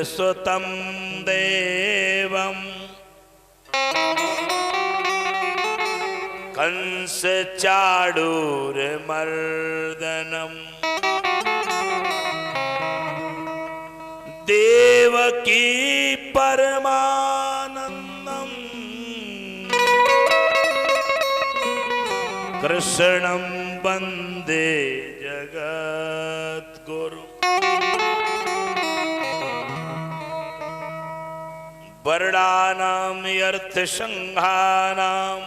सुतं देवं कंस चाणूरमर्दनम् देवकी परमानंदम कृष्णं वंदे जगद्गुरु। वर्णानां अर्थसंहानां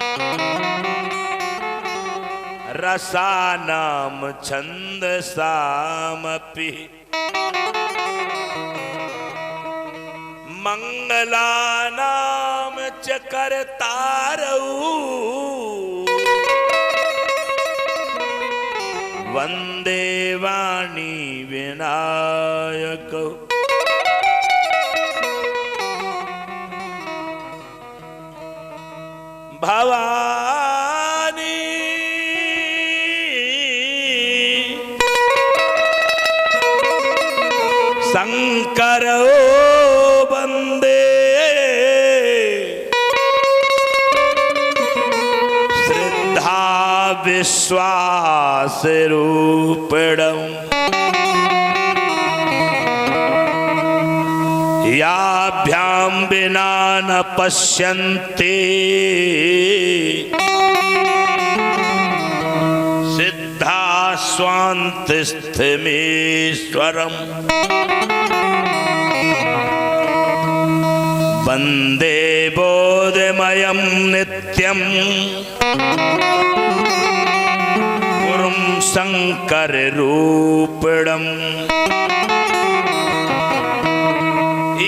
रसानां छन्दसामपि मंगलानाम च कर्तारौ वंदे वाणी विनायक। भवानी शंकर वंदे श्रद्धा विश्वास रूपिणम् याभ्यां विना न पश्यन्ति सिद्धा स्वान्तिस्थमीश्वरम् वन्दे बोधमयं नित्यं गुरुं शङ्कररूपिणम्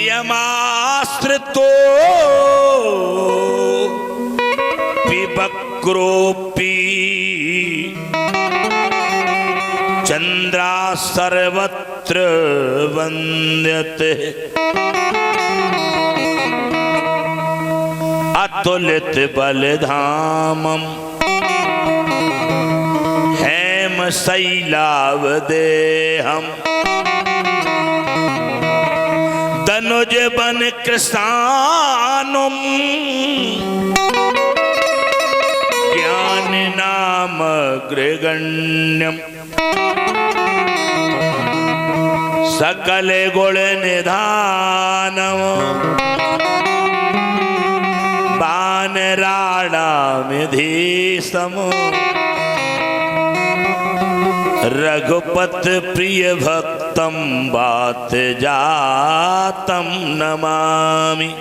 यमाश्रितो विवक्रोऽपि चन्द्रा सर्वत्र वन्द्यते अतुलित बलधामम् हेमशैलावदेहम् तनुज बन कृशानुम ज्ञान नाम गृगण्यम सकल गुण निधानम वानराणामिधीशम रघुपत प्रिय भक्तम बात जातम नमामि।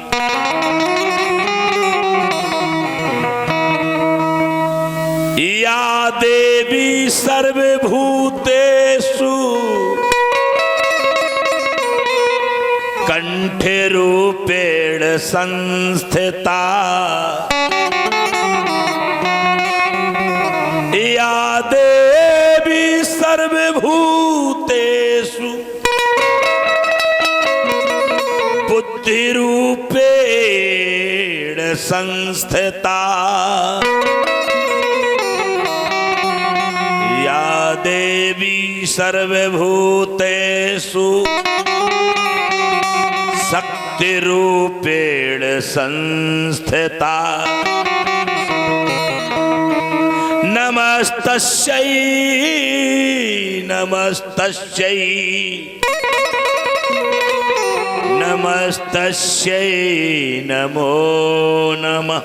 या देवी सर्वभूतेषु कंठे रूपेण संस्थिता या देवी सर्वभूतेषु बुद्धिरूपेण संस्थिता या देवी सर्वभूतेषु शक्तिरूपेण संस्थिता नमस्तस्यै नमस्तस्यै नमस्तस्यै नमो नमः।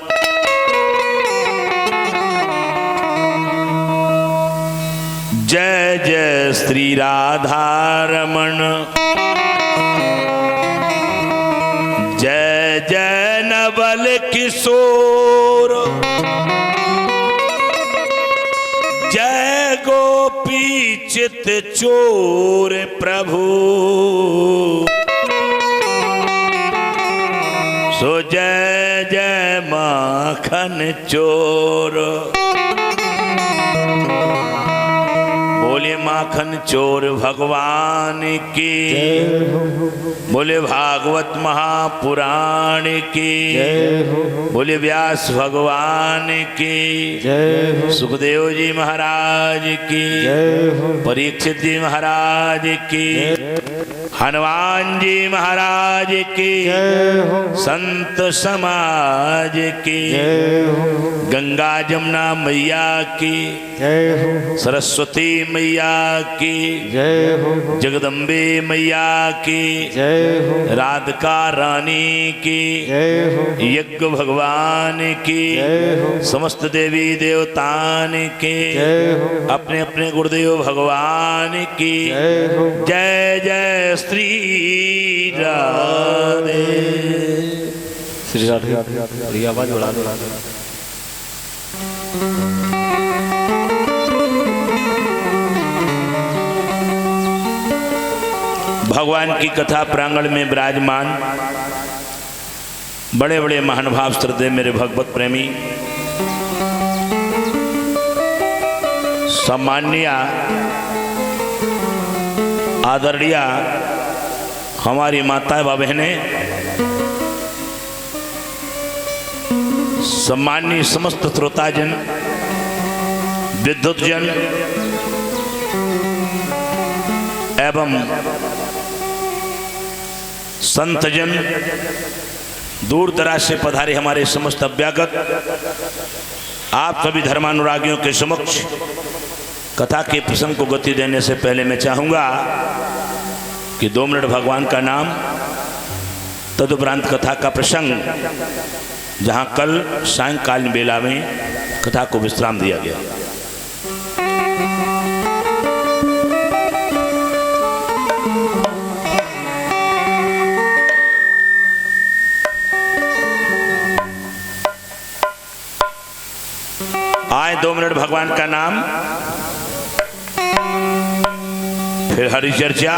जय जय श्री राधा रमण जय जय नवल किशोर जय गोपी चित चोर प्रभु सो जय जय माखन चोर। बोले माखन चोर भगवान की बोले भागवत महापुराण की बोले व्यास भगवान की सुखदेव जी महाराज की परीक्षित जी महाराज की हनुमान जी महाराज की, संत समाज की, गंगा जमुना मैया की, सरस्वती मैया की, जगदम्बे मैया की, राधिका रानी की, यज्ञ भगवान की, समस्त देवी देवतान की, अपने अपने गुरुदेव भगवान की जय जय श्री राधे। श्री राधे आवाज बढ़ा दो। भगवान की कथा प्रांगण में विराजमान बड़े बड़े महानुभाव श्रद्धेय मेरे भगवत प्रेमी, सम्माननीय आदरणीय हमारी माताएं व बहनें, सम्माननीय समस्त श्रोताजन, विद्युतजन एवं संतजन, दूर दराज से पधारे हमारे समस्त अभ्यागत, आप सभी धर्मानुरागियों के समक्ष कथा के प्रसंग को गति देने से पहले मैं चाहूँगा कि 2 मिनट भगवान का नाम, तदुपरांत कथा का प्रसंग, जहाँ कल सायंकालीन बेला में कथा को विश्राम दिया गया। आए 2 मिनट भगवान का नाम, फिर हरि चर्चा।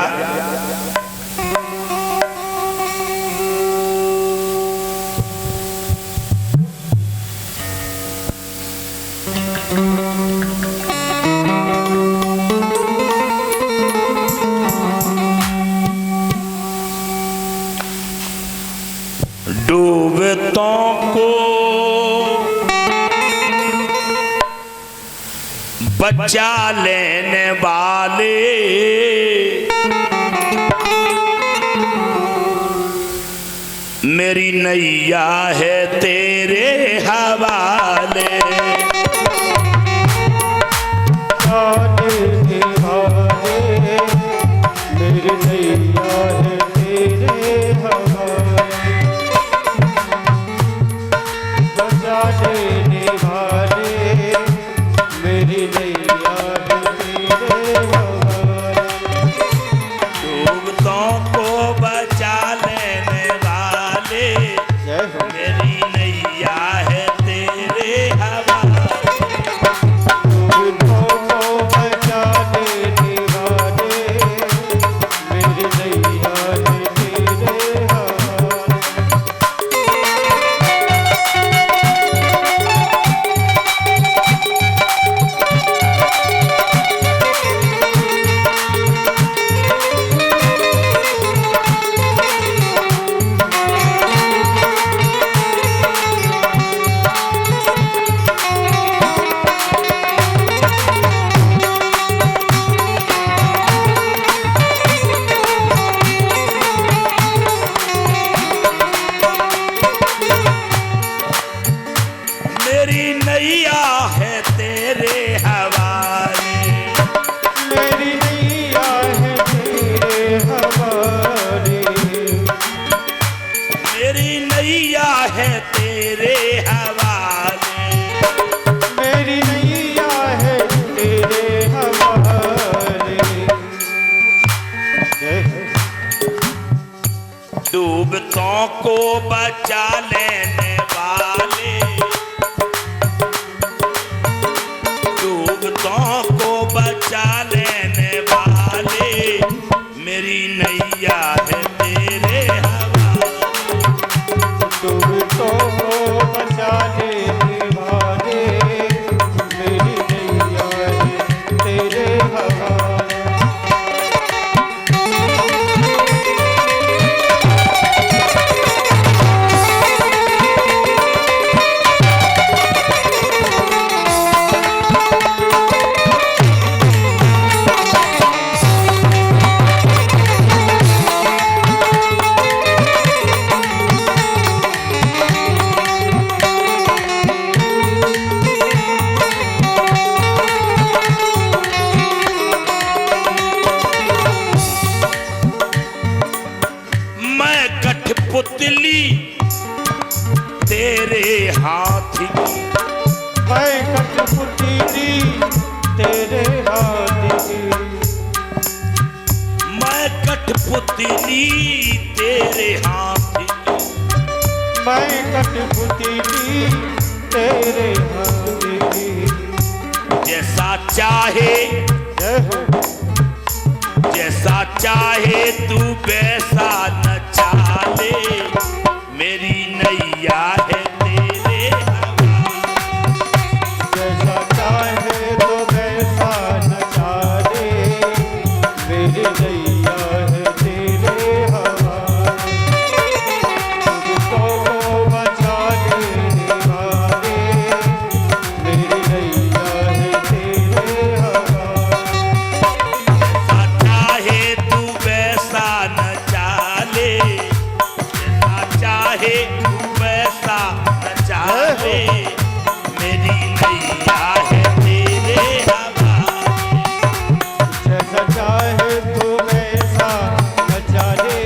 डूबतों को बचा लेने वाले, मेरी नैया है तेरे हवाले। मेरी नैया है तेरे हवाले, बचा लेने वाले, मेरी नैया है तेरे हवाले। डूबतों को बचा लेने वाले, मेरी नैया है तेरे हवाले। डूबतों को बचा लेने वाले, मेरी नैया है तेरे हवाले। मेरी नैया है तेरे हवाले, मेरी नैया है तेरे हवाले, मेरी नैया है तेरे हवाले। मेरी नैया है तेरे हवाले। डूबतों को बचा लेने वाले, डूबतों को बचा लेने वाले, मेरी नैया है तेरे हवाले। डूबतों को बचा लेने वाले, मेरी नैया है तेरे हवाले। कठपुतली तेरे हाथ की, मैं कठपुतली तेरे हाथ की, मैं कठपुतली तेरे हाथ की, मैं कठपुतली तेरे हाथ की। जैसा चाहे जय हो जैसा चाहे तू वैसा नचा ले, मेरी नैया है तेरे हवाले। जैसा चाहे तो वैसा नचा दे, मेरी नैया है तेरे हवाले। तुझको बचा लेने वाले, मेरी नैया है तेरे हवाले। जैसा चाहे तू वैसा नचा ले, जैसा चाहे तू वैसा नचा ले, मेरी नैया है तेरे हवाले। जैसा चाहे तू वैसा नचा ले,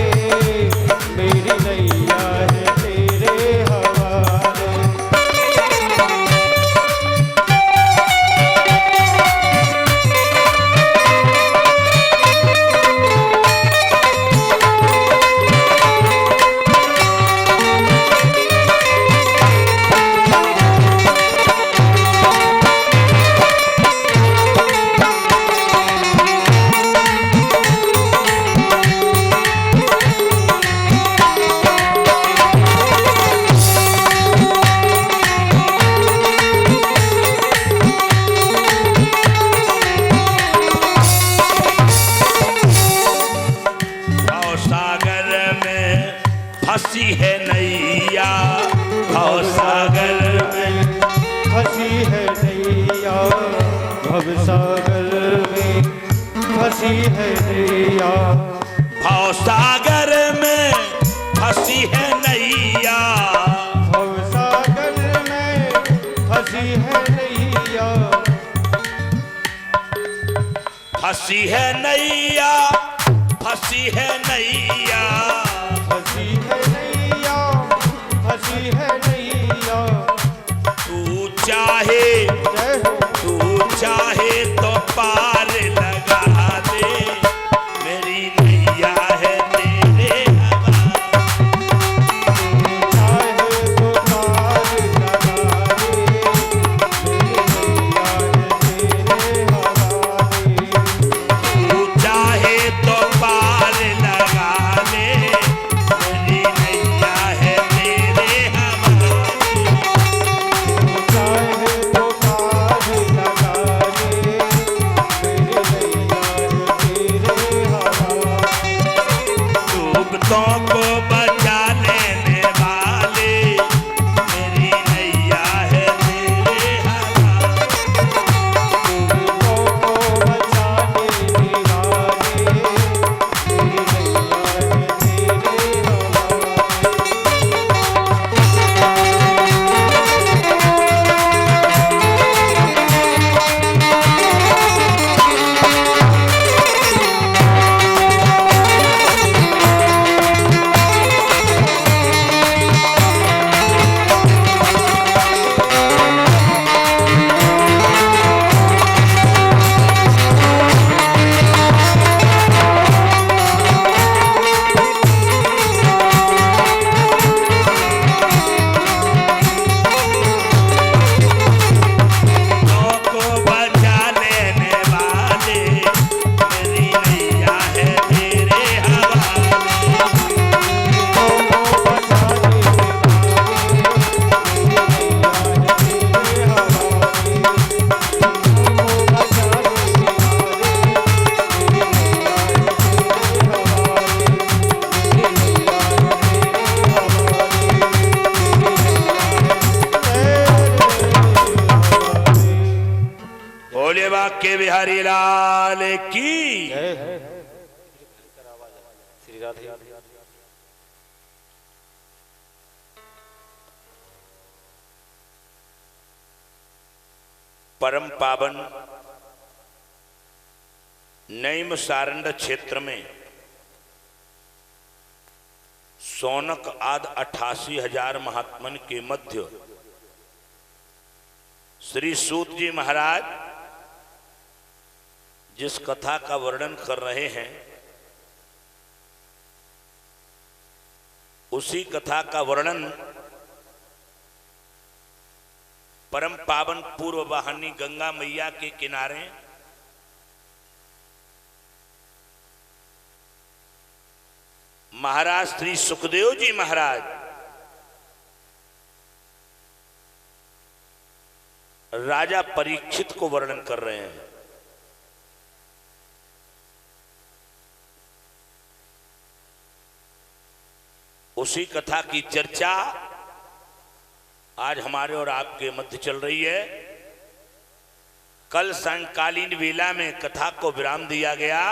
मेरी नैया है तेरे हवाले। भव सागर में फंसी है नैया, भव सागर में फंसी है नैया, भवसागर में फंसी है नैया। भव सागर में फंसी है नैया, भवसागर में फंसी है नैया, फंसी है नैया, फंसी है नैया। फंसी है नैया, फंसी है नैया। तू चाहे जय हो तू चाहे तो पार लगा दे, मेरी नैया है तेरे हवाले। चाहे तो पार लगा दे, मेरी नैया है तेरे हवाले। तू चाहे तो पार लगा ले, मेरी नैया है तेरे हवाले। चाहे तो पार लगा दे, मेरी नैया है तेरे हवाले। डूबतों को बचा लेने वाले, मेरी नैया है तेरे हवाले। तुमको बचा लेने वाले, मेरी नैया है तेरे हवाले। को बचा लेने वाले, मेरी नैया है तेरे हवाले। तुमको बचा लेने बोले वाक्य बिहारी लाल की। श्री राधे। परम पावन नईम सारंड क्षेत्र में शौनक आदि 88,000 महात्मन के मध्य श्री सूत जी महाराज जिस कथा का वर्णन कर रहे हैं उसी कथा का वर्णन परम पावन पूर्व वाहिनी गंगा मैया के किनारे महाराज श्री सुखदेव जी महाराज राजा परीक्षित को वर्णन कर रहे हैं। उसी कथा की चर्चा आज हमारे और आपके मध्य चल रही है। कल सायंकालीन वेला में कथा को विराम दिया गया।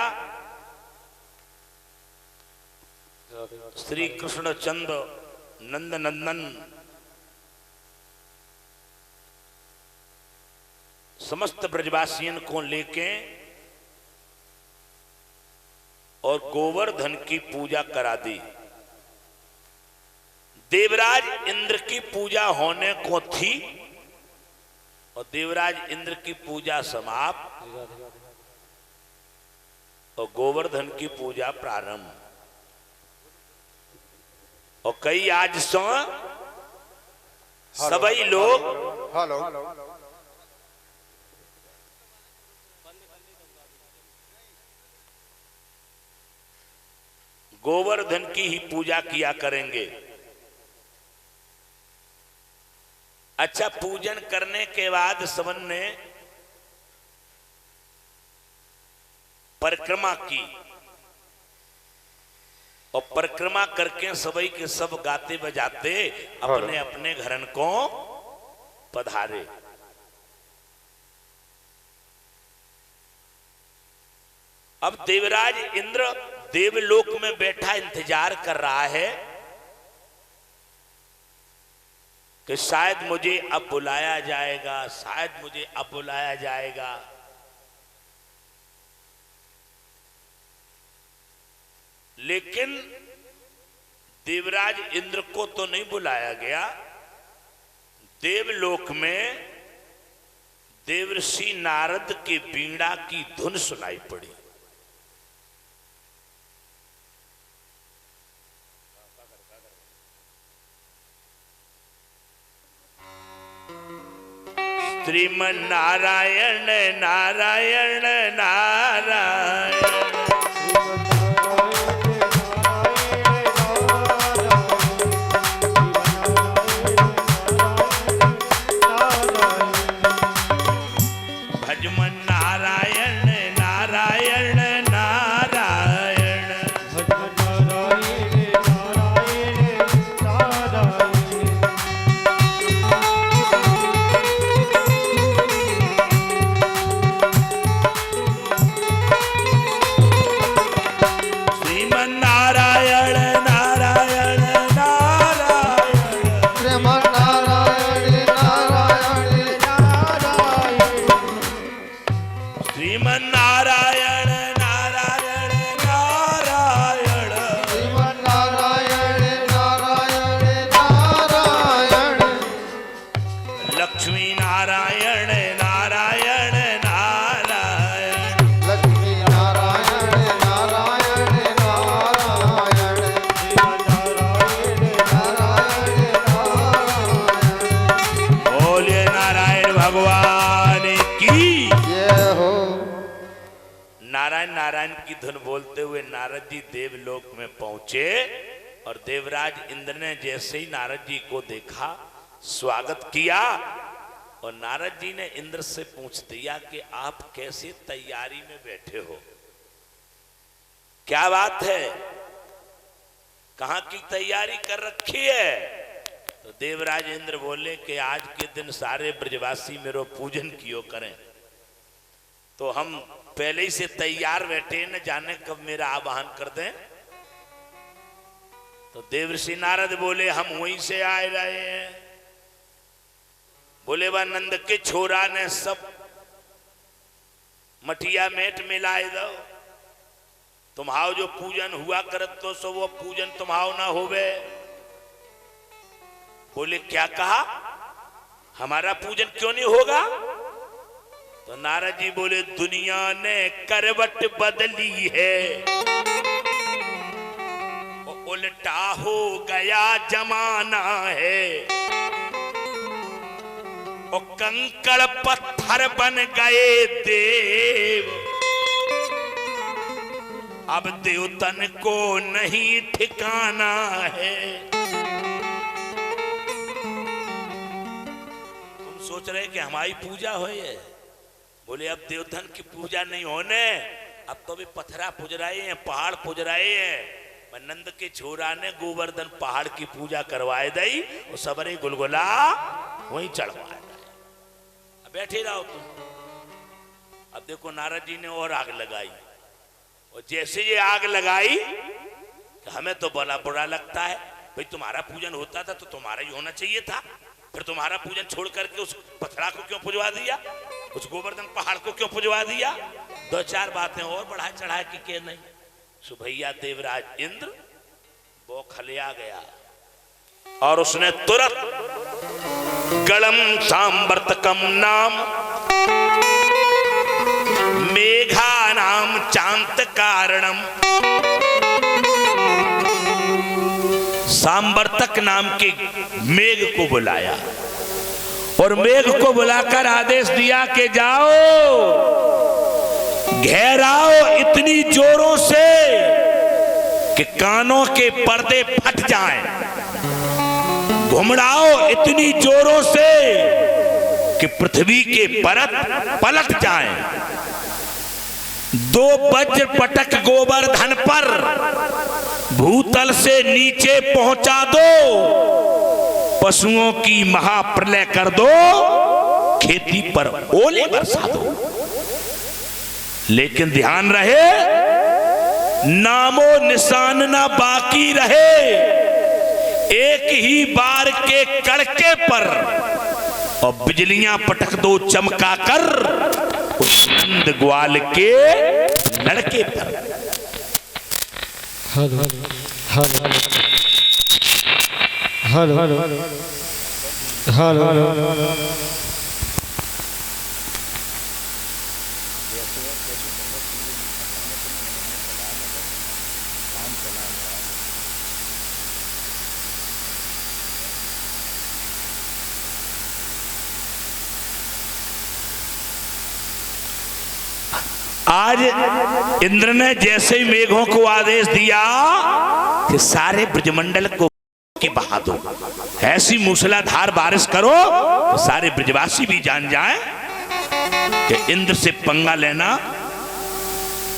श्री कृष्ण चंद्र नंद नंदन समस्त ब्रजवासियों को लेके और गोवर्धन की पूजा करा दी। देवराज इंद्र की पूजा होने को थी और देवराज इंद्र की पूजा समाप्त और गोवर्धन की पूजा प्रारंभ। और कई आज सभी लोग हेलो गोवर्धन की ही पूजा किया करेंगे। अच्छा, पूजन करने के बाद सबन ने परिक्रमा की और परिक्रमा करके सभी के सब गाते बजाते अपने अपने घरन को पधारे। अब देवराज इंद्र देवलोक में बैठा इंतजार कर रहा है कि शायद मुझे अब बुलाया जाएगा, शायद मुझे अब बुलाया जाएगा। लेकिन देवराज इंद्र को तो नहीं बुलाया गया। देवलोक में देवर्षि नारद के बीड़ा की धुन सुनाई पड़ी। श्रीमन नारायण नारायण नारायण भजमन नारायण नारायण नारायण श्रीमन नारायण नारायण श्रीमन नारायण नारायण नारायण लक्ष्मी नारायण नारायण नारायण बोलिए नारायण भगवान की। नारायण नारायण की धुन बोलते हुए नारद जी देवलोक में पहुंचे और देवराज इंद्र ने जैसे ही नारद जी को देखा स्वागत किया और नारद जी ने इंद्र से पूछ दिया कि आप कैसे तैयारी में बैठे हो, क्या बात है, कहां की तैयारी कर रखी है। तो देवराज इंद्र बोले कि आज के दिन सारे ब्रजवासी मेरो पूजन कियो करें, तो हम पहले ही से तैयार बैठे, न जाने कब मेरा आवाहन कर दें। तो देवर्षि नारद बोले हम वहीं से आए रहे हैं। बोले वह नंद के छोरा ने सब मटिया मेट मिलाए दो, तुम्हारो जो पूजन हुआ करत तो सो वो पूजन तुम्हारो ना होवे। बोले क्या कहा, हमारा पूजन क्यों नहीं होगा? तो नारद जी बोले दुनिया ने करवट बदली है, उल्टा हो गया जमाना है, और कंकड़ पत्थर बन गए देव, अब देवतन को नहीं ठिकाना है। तुम सोच रहे कि हमारी पूजा हो ये? बोले अब देवतन की पूजा नहीं होने, अब तो भी पत्थरा पूज रहे हैं, पहाड़ पूज रहे हैं। नंद के छोरा ने गोवर्धन पहाड़ की पूजा करवाए दई, और सबरे गुलगुला वहीं चढ़वाए दई। अब बैठे रहो तुम। अब देखो नारद जी ने और आग लगाई, और जैसे ये आग लगाई तो हमें तो बड़ा बुरा लगता है। भाई तुम्हारा पूजन होता था तो तुम्हारा ही होना चाहिए था, फिर तुम्हारा पूजन छोड़ करके उस पथरा को क्यों पुजवा दिया, उस गोवर्धन पहाड़ को क्यों पुजवा दिया? दो चार बातें और बढ़ा चढ़ा के नहीं। सुभैया देवराज इंद्र बौखलिया गया, और उसने तुरंत गलम सांवर्तकम नाम मेघा नाम चांत कारणम, सांवर्तक नाम के मेघ को बुलाया, और मेघ को बुलाकर आदेश दिया कि जाओ घेराओ इतनी जोरों से कि कानों के पर्दे फट जाएं, घुमड़ाओ इतनी जोरों से कि पृथ्वी के परत पलट जाएं, दो वज्र पटक गोवर्धन पर भूतल से नीचे पहुंचा दो, पशुओं की महाप्रलय कर दो, खेती पर ओले बरसा दो। लेकिन ध्यान रहे नामो निशान ना बाकी रहे, एक ही बार के कड़के पर और बिजलियां पटक दो चमका कर उस नंद ग्वाल के लड़के पर। Hello hello hello hello hello. आज इंद्र ने जैसे ही मेघों को आदेश दिया कि सारे ब्रजमंडल को की बहा दो, ऐसी मूसलाधार बारिश करो तो सारे ब्रजवासी भी जान जाएं कि इंद्र से पंगा लेना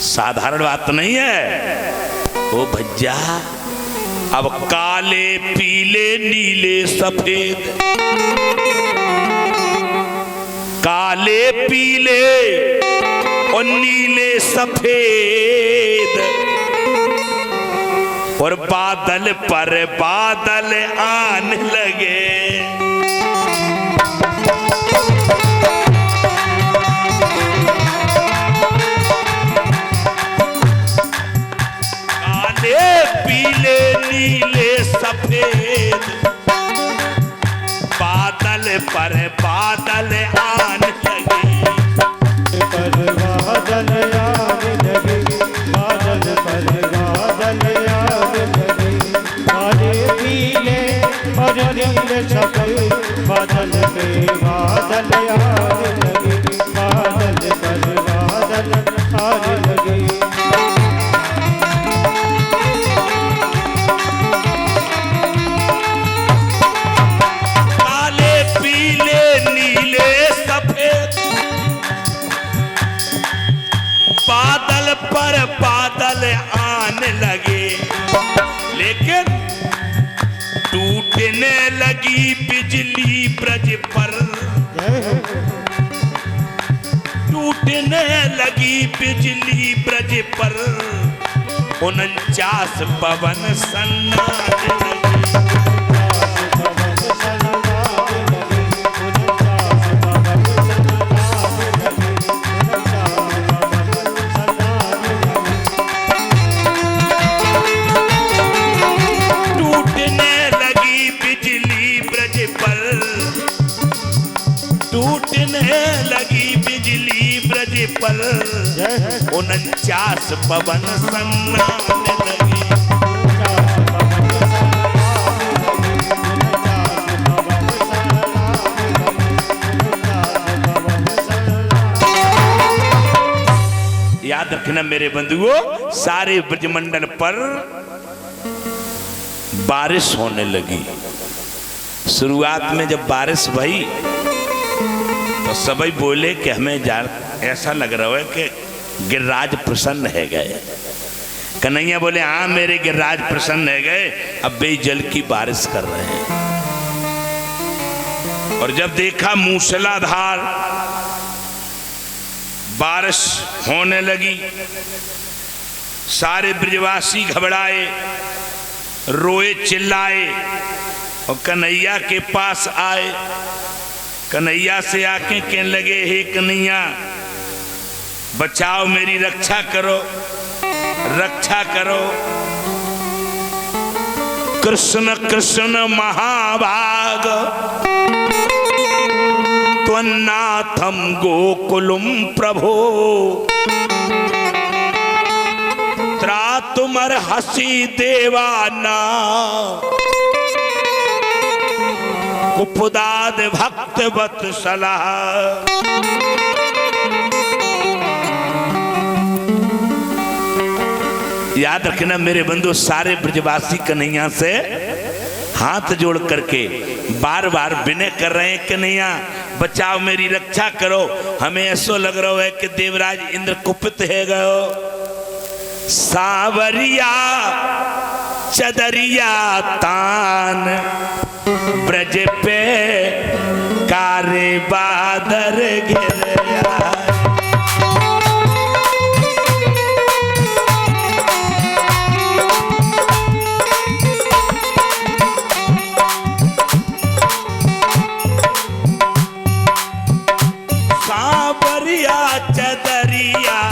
साधारण बात नहीं है। ओ भज्जा, अब काले पीले नीले सफेद, काले पीले और नीले सफेद, और बादल पर बादल आने लगे, काले पीले नीले सफेद, बादल पर बादल आने लगे, बादल आने लगे, बादल पर बादल आने लगे, काले पीले और नीले सफेद, बादल पे बादल आने लगे, बादल पर बादल आने लगे। काले पीले नीले सफेद, बादल पर बादल आने लगे, लेकिन टूटने लगी बिजली ब्रज पर, टूटने लगी बिजली ब्रज पर, 49 पवन सन्नाटे लगे, पर 49 पवन सन्नाने लगे। याद रखना मेरे बंधुओं, सारे ब्रजमंडल पर बारिश होने लगी। शुरुआत में जब बारिश भई तो सभी बोले कि हमें ऐसा लग रहा है कि गिरिराज प्रसन्न है गए। कन्हैया बोले हाँ मेरे गिरिराज प्रसन्न है गए, अब वे जल की बारिश कर रहे हैं। और जब देखा मूसलाधार बारिश होने लगी, सारे ब्रजवासी घबराए, रोए चिल्लाए और कन्हैया के पास आए। कन्हैया से आके कहने लगे हे कन्हैया बचाओ, मेरी रक्षा करो, रक्षा करो। कृष्ण कृष्ण महाभाग त्वन्नाथम गोकुलम प्रभो, त्रातुमर हसी देवाना, कुपुदाद भक्त वत्सला। याद रखना मेरे बंधु, सारे ब्रजवासी कन्हैया से हाथ जोड़ करके बार बार विनय कर रहे हैं, कन्हैया बचाओ, मेरी रक्षा करो। हमें ऐसा लग रहा है कि देवराज इंद्र कुपित है गयो। सावरिया चदरिया तान ब्रज पे कारे बादर घिरया। सावरिया चदरिया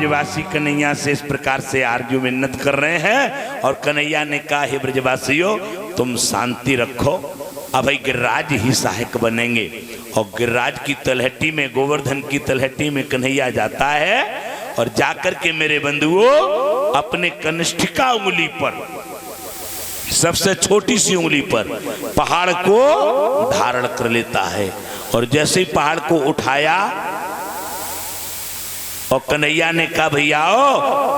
ब्रजवासी कन्हैया से इस प्रकार से आरजू मिन्नत कर रहे हैं और कन्हैया ने कहा, हे ब्रजवासियों तुम शांति रखो, अब गिरिराज ही सहायक बनेंगे। और गिरिराज की तलहटी में, गोवर्धन की तलहटी में कन्हैया जाता है और जाकर के मेरे बंधुओं अपने कनिष्ठिका उंगली पर, सबसे छोटी सी उंगली पर पहाड़ को धारण कर लेता है। और जैसे ही पहाड़ को उठाया और कन्हैया ने कहा, भैया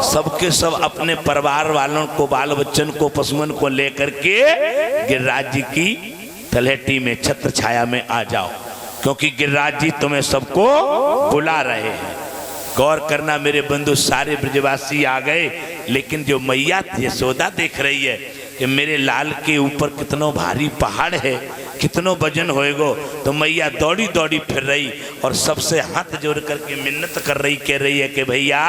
सबके सब अपने परिवार वालों को, बाल बच्चन को, पशुओं को लेकर के गिरिराज जी की तलहटी में, छत्र छाया में आ जाओ, क्योंकि गिरिराज जी तुम्हें सबको बुला रहे हैं। गौर करना मेरे बंधु, सारे ब्रजवासी आ गए, लेकिन जो मैया यशोदा देख रही है कि मेरे लाल के ऊपर कितना भारी पहाड़ है, कितना वजन होएगो, तो मैया दौड़ी दौड़ी फिर रही और सबसे हाथ जोड़ करके मिन्नत कर रही, कह रही है कि भैया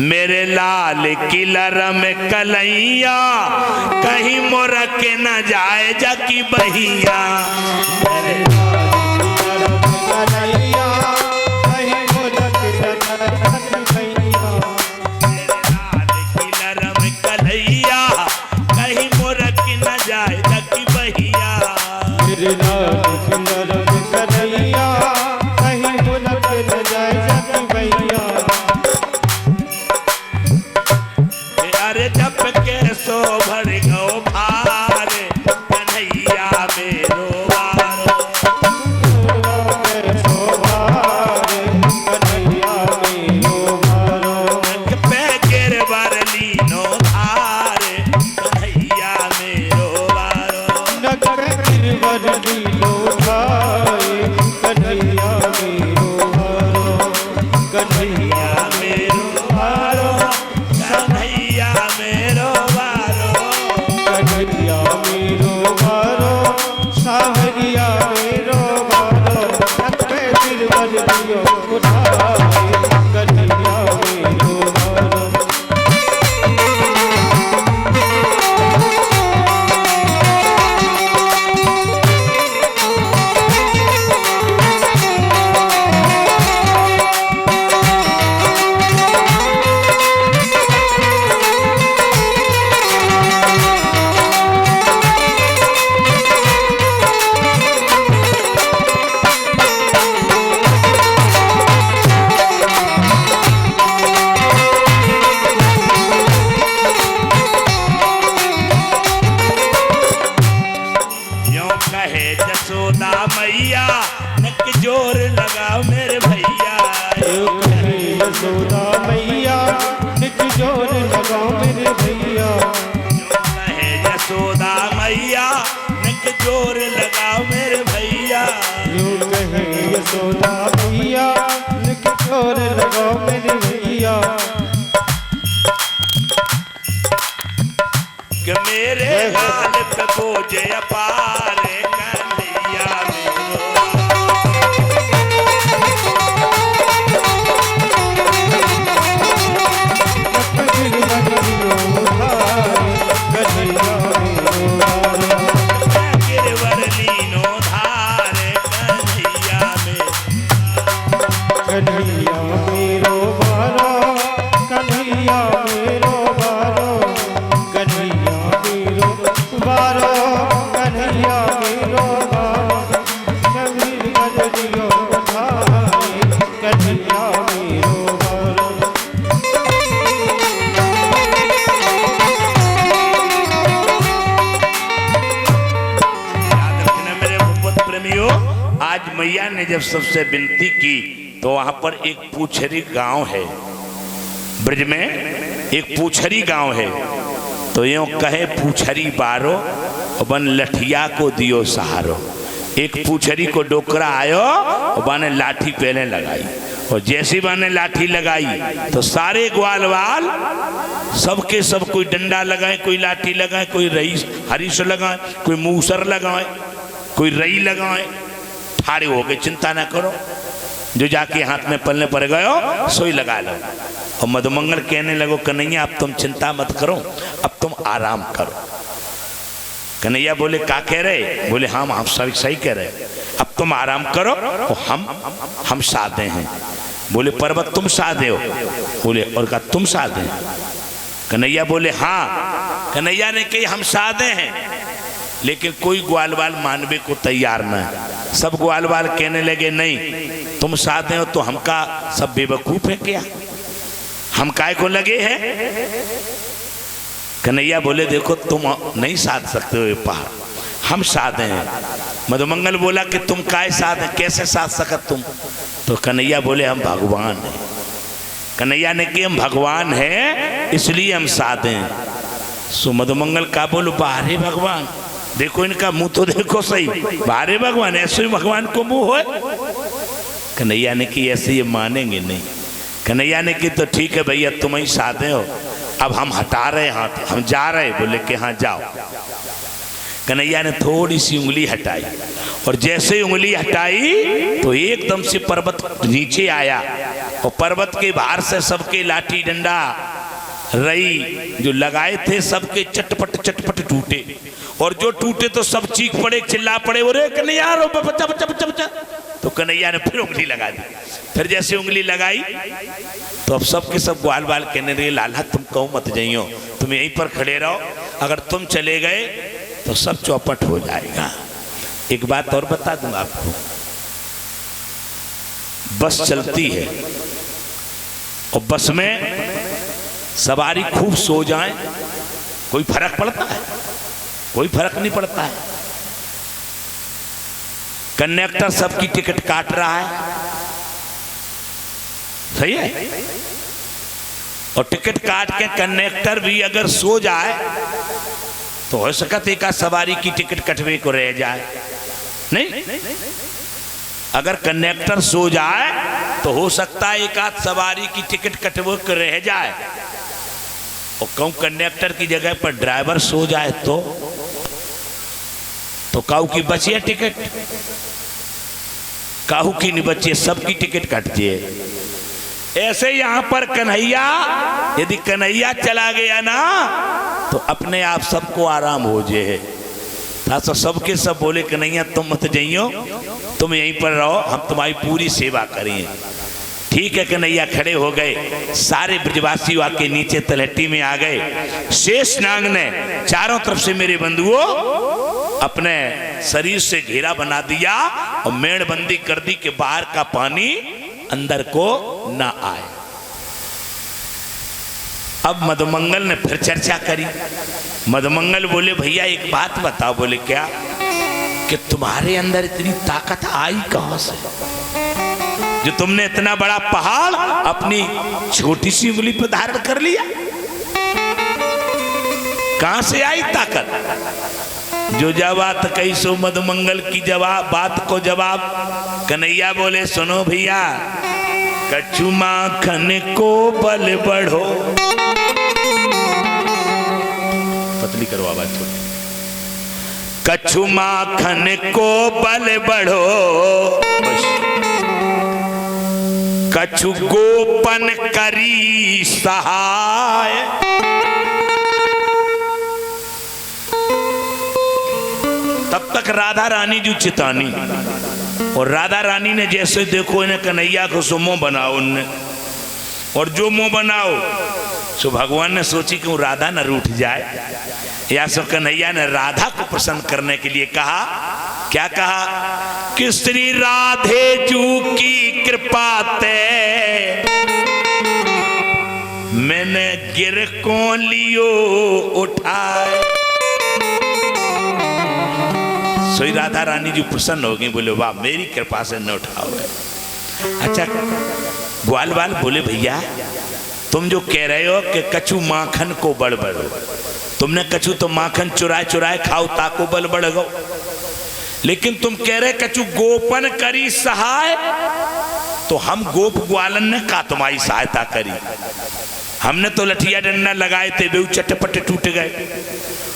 मेरे लाल की लरम कलैया कहीं मोर के न जाए जाकी बहिया, मेरे हाल पे बोझे अपार कन्हैया मैया ने जब सबसे विनती की तो वहां पर एक पूछरी गांव है, ब्रज में एक पूछरी गांव है। तो यूं कहे पूछरी बारो बन लठिया को दियो सहारो। एक पूछरी को डोकरा आयो और बाने लाठी पहले लगाई, और जैसी बाने लाठी लगाई तो सारे ग्वाल वाल सबके सब, कोई डंडा लगाए, कोई लाठी लगाए, कोई रईस हरीश लगाए, कोई मूसर लगाए, कोई रई लगाए, ठाड़े हो गए। चिंता ना करो, जो जाके हाथ में पलने पर गयो सोई लगा लो। और मधुमंगल कहने लगो, कन्हैया अब तुम चिंता मत करो, अब तुम आराम करो। कन्हैया बोले का कह रहे? बोले हम सही सही कह रहे, अब तुम आराम करो और हम साधे हैं। बोले पर्वत तुम साधे हो? बोले और कहा तुम साधे? कन्हैया बोले हाँ। कन्हैया ने कही हम साधे हैं, लेकिन कोई ग्वाल बाल मानवे को तैयार न है। सब ग्वाल बाल कहने लगे नहीं तुम साधे हो तो हमका सब बेवकूफ है क्या, हम काय को लगे हैं? कन्हैया बोले देखो तुम नहीं साध सकते हो ये पहाड़, हम साधे हैं। मधुमंगल बोला कि तुम काय साधे, कैसे साध सकत तुम? तो कन्हैया बोले हम भगवान हैं। कन्हैया ने कि हम भगवान हैं इसलिए हम साधे हैं। सो मधुमंगल का बोलो बाहरे भगवान, देखो इनका मुंह तो देखो सही, बाहरे भगवान, ऐसे ही भगवान को मुंह हो? कन्हैया ने कि ऐसे ये मानेंगे नहीं। कन्हैया ने कि तो ठीक है भैया तुम ही साधे हो, अब हम हटा रहे हाथ, हम जा रहे। बोले कि हाँ जाओ। कन्हैया ने थोड़ी सी उंगली हटाई और जैसे ही उंगली हटाई तो एकदम से पर्वत नीचे आया और पर्वत के बाहर से सबके लाठी डंडा रई जो लगाए थे सबके चटपट टूटे, और जो टूटे तो सब चीख पड़े, चिल्ला पड़े, अरे कन्हैया रो बच्चा बच्चा बच्चा बच्चा। तो कन्हैया ने फिर उंगली लगा दी। फिर जैसे उंगली लगाई तो अब सबके सब ग्वाल बाल कहने लगे लाला तुम कहो मत जाइयो, तुम यहीं पर खड़े रहो, अगर तुम चले गए तो सब चौपट हो जाएगा। एक बात और बता दूं आपको, बस चलती है और बस में सवारी खूब सो जाए, कोई फर्क पड़ता है? कोई फर्क नहीं पड़ता है। कंडक्टर सबकी टिकट काट रहा है, सही है, और टिकट काट के कंडक्टर भी अगर सो जाए तो हो सकता एक सवारी की टिकट कटवे को रह जाए। नहीं, अगर कंडक्टर सो जाए तो हो सकता है एक आध सवारी की टिकट कटवे को रह जाए, और कहूं कंडक्टर की जगह पर ड्राइवर सो जाए तो काऊ की बचिए टिकट, काहू की नहीं बचिए, सबकी टिकट कट जाए। ऐसे यहां पर कन्हैया, यदि कन्हैया चला गया ना तो अपने आप सबको आराम हो जाए। तो सबके सब बोले कन्हैया तुम मत जाइयो, तुम यहीं पर रहो, हम तुम्हारी पूरी सेवा करेंगे। ठीक है, कन्हैया खड़े हो गए, सारे ब्रजवासी आके नीचे तलहटी में आ गए। शेष नाग ने चारों तरफ से मेरे बंधुओं अपने शरीर से घेरा बना दिया और मेड़बंदी कर दी कि बाहर का पानी अंदर को ना आए। अब मधुमंगल ने फिर चर्चा करी। मधुमंगल बोले भैया एक बात बताओ। बोले क्या? कि तुम्हारे अंदर इतनी ताकत आई कहां से, जो तुमने इतना बड़ा पहाड़ अपनी छोटी सी उंगली पर धारण कर लिया? कहां से आई ताकत? जो जवाब कही सो मधुमंगल की बात को जवाब कन्हैया बोले सुनो भैया, कछु माखन को बल बढ़ो, पतली करो आवाज थोड़ी, कछु माखन को बल बढ़ो, कछु गोपन करी सहाय, तब तक राधा रानी जो चितानी, और राधा रानी ने जैसे देखो इन्हें कन्हैया को सो मुंह बनाओ उनने, और जो मुंह बनाओ सो भगवान ने सोची कि राधा न रूठ जाए, या सो कन्हैया ने राधा को प्रसन्न करने के लिए कहा। क्या कहा? कि श्री राधे जू की कृपा ते मैंने गिर को लियो उठाए। सोई राधा रानी जी प्रसन्न हो गई, बोले वाह मेरी कृपा से न उठाओ। अच्छा ग्वाल बाल बोले भैया तुम जो कह रहे हो कि कछु माखन को बड़ बढ़ो, तुमने कछु तो माखन चुराए चुराए खाओ ताको बल बढ़ गो, लेकिन तुम कह रहे कछु गोपन करी सहाय, तो हम गोप ग्वालन ने का तुम्हारी सहायता करी? हमने तो लठिया डंडा लगाए थे, बेऊ चटपटे टूट गए,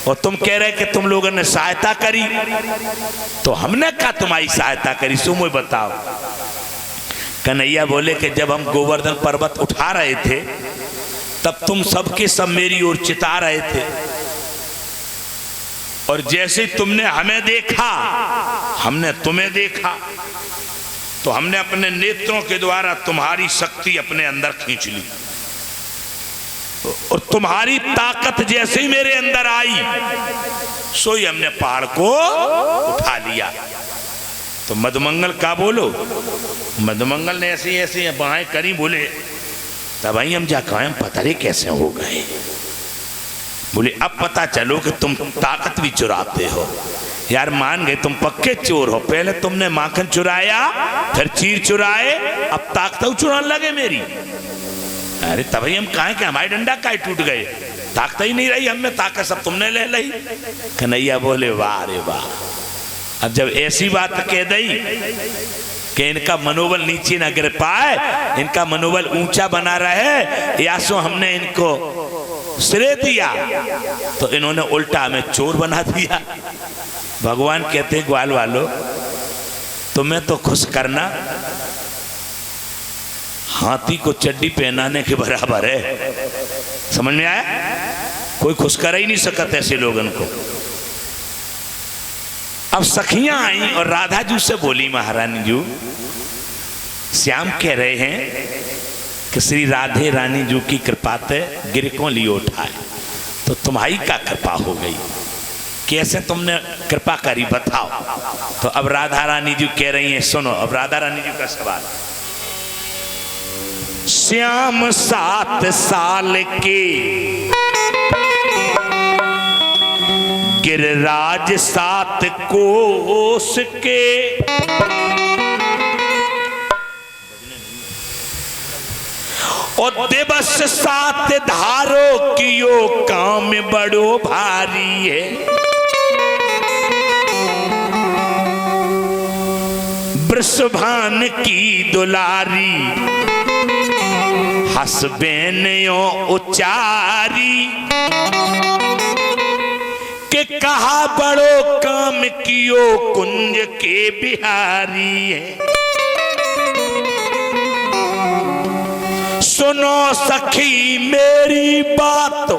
और तुम कह रहे कि तुम लोगों ने सहायता करी, तो हमने का तुम्हारी सहायता करी? सो मुझे बताओ। कन्हैया बोले कि जब हम गोवर्धन पर्वत उठा रहे थे तब तुम सबके सब मेरी ओर चिता रहे थे, और जैसे तुमने हमें देखा हमने तुम्हें देखा, तो हमने अपने नेत्रों के द्वारा तुम्हारी शक्ति अपने अंदर खींच ली, और तुम्हारी ताकत जैसे ही मेरे अंदर आई सोई हमने पहाड़ को उठा लिया। तो मधुमंगल का बोलो, मधुमंगल ने ऐसी ऐसी बाहें करी, बोले तब भाई हम जा कहे हम पता नहीं कैसे हो गए। बोले अब पता चलो कि तुम ताकत भी चुराते हो। यार मान गए तुम पक्के चोर हो, पहले तुमने माखन चुराया, फिर चीर चुराए, अब ताकत चुराने लगे मेरी। अरे तभी हम कहें कि हमारे डंडा काहे टूट गए, ताकत ही नहीं रही हमें, ताकत सब तुमने ले ली। कन्हैया बोले वाह रे वाह। अब जब ऐसी बात कह दी कि इनका मनोबल नीचे ना गिर पाए, इनका मनोबल ऊंचा बना रहे, या सो हमने इनको श्रेय दिया, तो इन्होंने उल्टा हमें चोर बना दिया। भगवान कहते ग्वाल वालों तुम्हें तो खुश करना हाथी को चड्डी पहनाने के बराबर है। समझ में आया? कोई खुश कर ही नहीं सकता ऐसे लोगों को। अब सखियां आई और राधा जी से बोली, महारानी जी श्याम कह रहे हैं कि श्री राधे रानी जी की कृपा ते गिर को लियो उठाए, तो तुम्हारी क्या कृपा हो गई, कैसे तुमने कृपा करी बताओ। तो अब राधा रानी जी कह रही हैं, सुनो अब राधा रानी जी का सवाल। श्याम 7 साल के गिरिराज 7 कोस के, और दिवस 7 धारो कियो काम बड़ो भारी है। वृषभान की दुलारी हसबेनियो उचारी, के कहा बड़ो काम कियो कुंज के बिहारी है। सुनो सखी मेरी बात,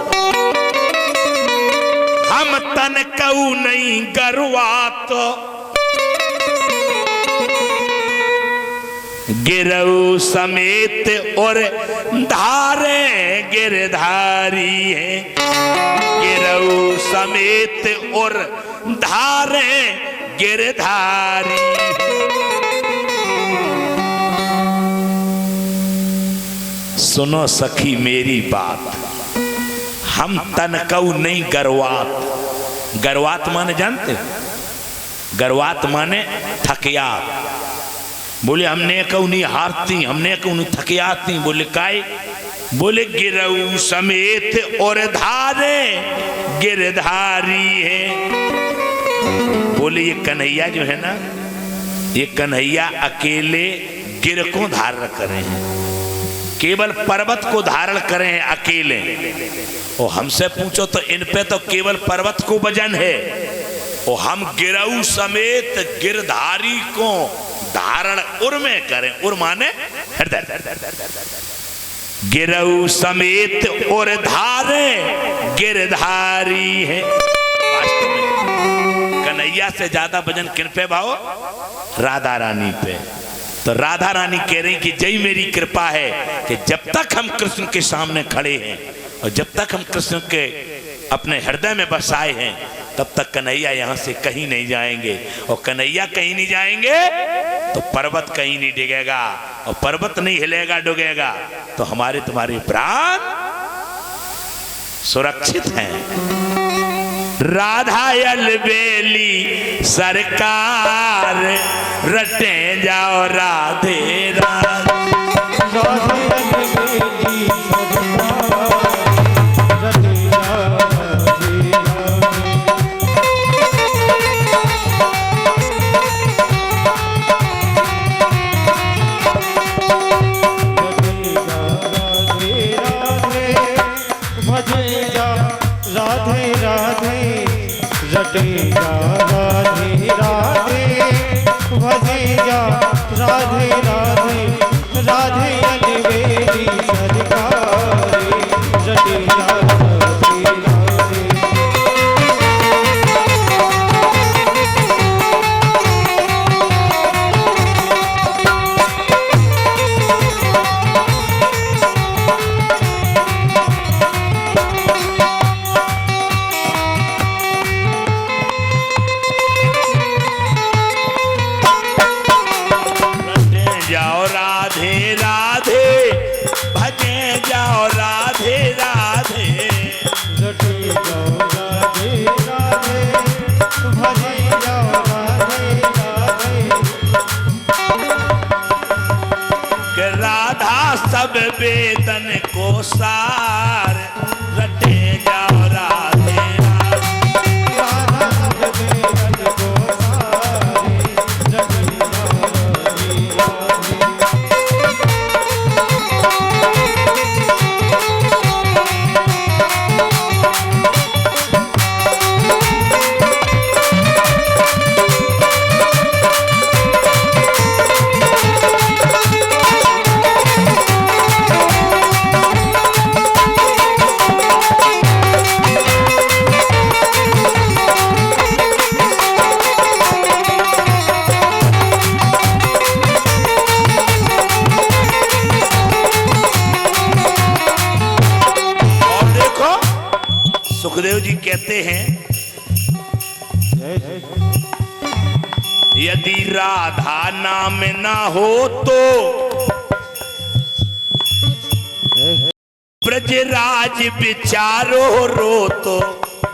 हम तन कऊ नहीं गरवात, गिरऊ समेत और धारे गिरधारी है। गिरऊ समेत और धारे गिरधारी। सुनो सखी मेरी बात, हम तनकऊ नहीं गरवात। गरवात माने जानते हो? गरवात माने थकिया। बोले हमने कहू नहीं हारती, हमने कहू नहीं थकियाती। बोले काय? बोले गिरऊ समेत और धारे गिरधारी है। बोले ये कन्हैया जो है ना, ये कन्हैया अकेले गिर को धारण करे हैं, केवल पर्वत को धारण करे हैं अकेले। और हमसे पूछो तो इन पे तो केवल पर्वत को वजन है, और हम गिरऊ समेत गिरधारी को धारण उर में करें। उर माने हृदय। गिरऊ समेत और धारे गिरधारी है। वास्तव में कन्हैया से ज्यादा वजन किन पे भाव? राधा रानी पे। तो राधा रानी कह रही कि जय मेरी कृपा है कि जब तक हम कृष्ण के सामने खड़े हैं और जब तक हम कृष्ण के अपने हृदय में बसाए हैं, तब तक कन्हैया यहाँ से कहीं नहीं जाएंगे। और कन्हैया कहीं नहीं जाएंगे तो पर्वत कहीं नहीं डिगेगा, और पर्वत नहीं हिलेगा डुगेगा तो हमारे तुम्हारे प्राण सुरक्षित हैं। राधा अलबेली सरकार रटे जाओ राधे राधे। रटेगा राधे राधे भजेगा राधे राधे राधे अलबेली सरकार रटेगा राधे राधे। कहते हैं यदि राधा नाम ना हो तो ब्रजराज विचारो रो तो,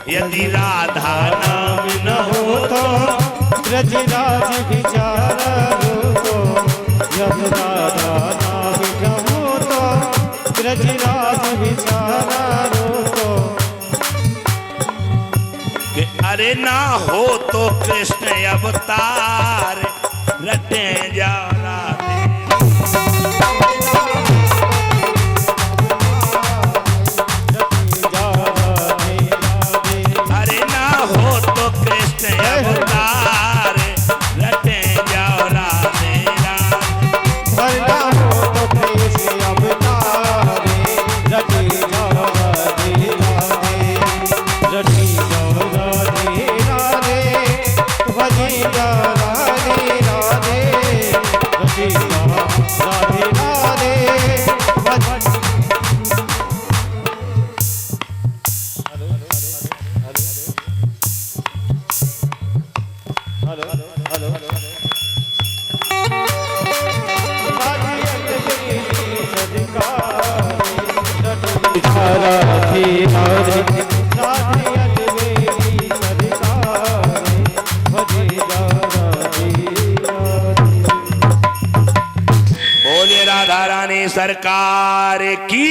यदि राधा नाम न हो तो ब्रजराज विचारा रो, यदि राधा नाम न हो तो ब्रजराज विचारा रो। कि अरे ना हो तो कृष्ण अवतार रटे जाओ राधे। अरे ना हो तो कृष्ण अवतार रटे जाओ राधे राधे। भरना हो तो कृष्ण अवतार रटे जाओ राधे राधे, रटे जाओ राधे राधे, भजे जाओ राधे राधे, रटे जाओ राधे राधे, बोले राधा रानी सरकार की।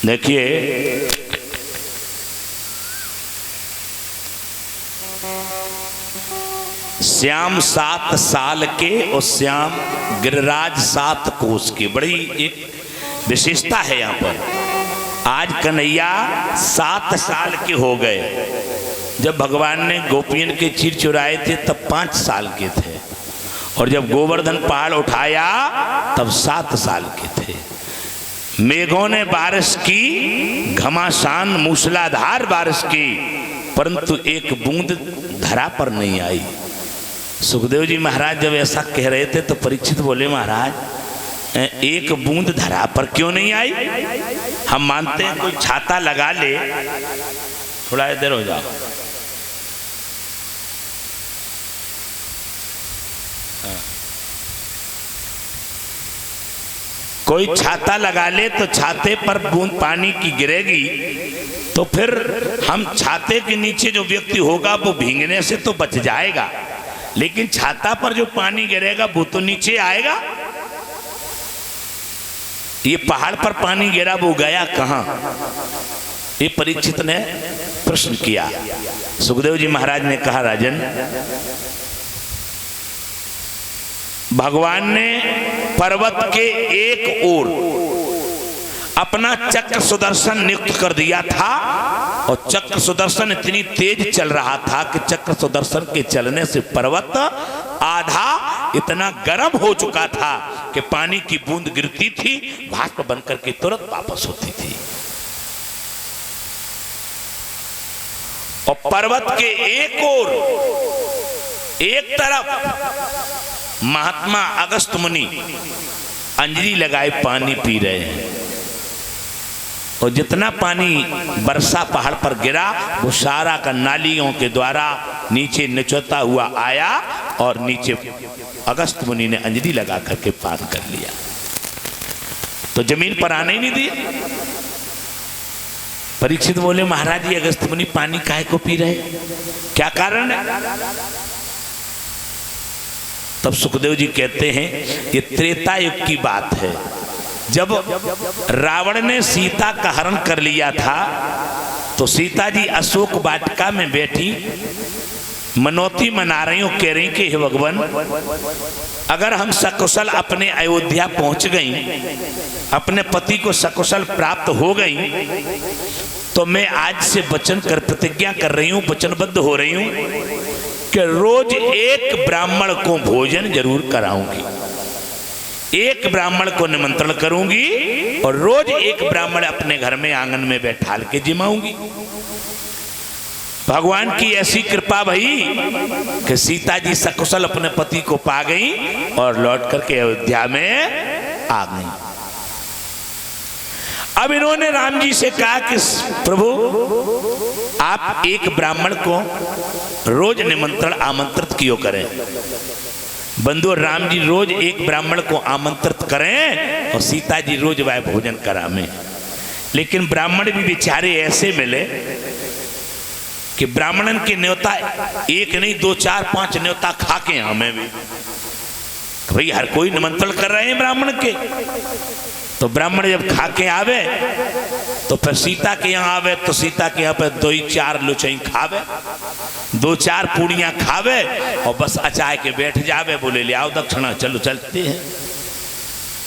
देखिए श्याम 7 साल के और श्याम गिरिराज 7 कोस के, बड़ी एक विशेषता है यहाँ पर। आज कन्हैया 7 साल के हो गए। जब भगवान ने गोपियन के चीर चुराए थे तब 5 साल के थे, और जब गोवर्धन पहाड़ उठाया तब 7 साल के थे। मेघों ने बारिश की, घमासान मूसलाधार बारिश की, परंतु एक बूंद धरा पर नहीं आई। सुखदेव जी महाराज जब ऐसा कह रहे थे तो परीक्षित बोले महाराज एक बूंद धरा पर क्यों नहीं आई? हम मानते हैं कोई छाता लगा ले, थोड़ा इधर हो जाओ, कोई छाता लगा ले तो छाते पर बूंद पानी की गिरेगी, तो फिर हम छाते के नीचे जो व्यक्ति होगा वो भीगने से तो बच जाएगा, लेकिन छाता पर जो पानी गिरेगा वो तो नीचे आएगा। ये पहाड़ पर पानी गिरा, वो गया कहां? ये परीक्षित ने प्रश्न किया। सुखदेव जी महाराज ने कहा राजन, भगवान ने पर्वत के एक ओर अपना चक्र सुदर्शन नियुक्त कर दिया था, और चक्र सुदर्शन इतनी तेज चल रहा था कि चक्र सुदर्शन के चलने से पर्वत आधा इतना गर्म हो चुका था कि पानी की बूंद गिरती थी, भाप बनकर के तुरंत वापस होती थी। और पर्वत के एक ओर, एक तरफ महात्मा अगस्त मुनि अंजलि लगाए पानी पी रहे हैं, और जितना पानी बरसा पहाड़ पर गिरा वो सारा का नालियों के द्वारा नीचे निचोता हुआ आया, और नीचे अगस्त मुनि ने अंजलि लगा करके पान कर लिया, तो जमीन पर आने ही नहीं दिया। परीक्षित बोले महाराज जी अगस्त मुनि पानी काहे को पी रहे, क्या कारण है? तब सुखदेव जी कहते हैं ये त्रेता युग की बात है। जब रावण ने सीता का हरण कर लिया था तो सीता जी अशोक वाटिका में बैठी मनौती मना रही हूं, कह रही कि हे भगवान, अगर हम सकुशल अपने अयोध्या पहुंच गई, अपने पति को सकुशल प्राप्त हो गई, तो मैं आज से वचन कर प्रतिज्ञा कर रही हूं, वचनबद्ध हो रही हूं कि रोज एक ब्राह्मण को भोजन जरूर कराऊंगी, एक ब्राह्मण को निमंत्रण करूंगी, और रोज एक ब्राह्मण अपने घर में आंगन में बैठाल के जिमाऊंगी। भगवान की ऐसी कृपा भई कि सीता जी सकुशल अपने पति को पा गई और लौट करके अयोध्या में आ गई। अब इन्होंने राम जी से कहा कि प्रभु आप एक ब्राह्मण को रोज निमंत्रण आमंत्रित क्यों करें। बंधु राम जी रोज एक ब्राह्मण को आमंत्रित करें और सीता जी रोज वह भोजन करावें। लेकिन ब्राह्मण भी बेचारे ऐसे मिले कि ब्राह्मणन के न्योता एक नहीं 2 4 5 न्योता खा के हमें भी भाई हर कोई निमंत्रण कर रहे हैं ब्राह्मण के। तो ब्राह्मण जब खा के आवे तो फिर सीता के यहाँ आवे तो सीता के यहाँ पे 2 4 लुचई खावे, 2 4 पूड़ियां खावे और बस अचाए के बैठ जावे। बोले ले आओ दक्षिणा, चलो चलते हैं।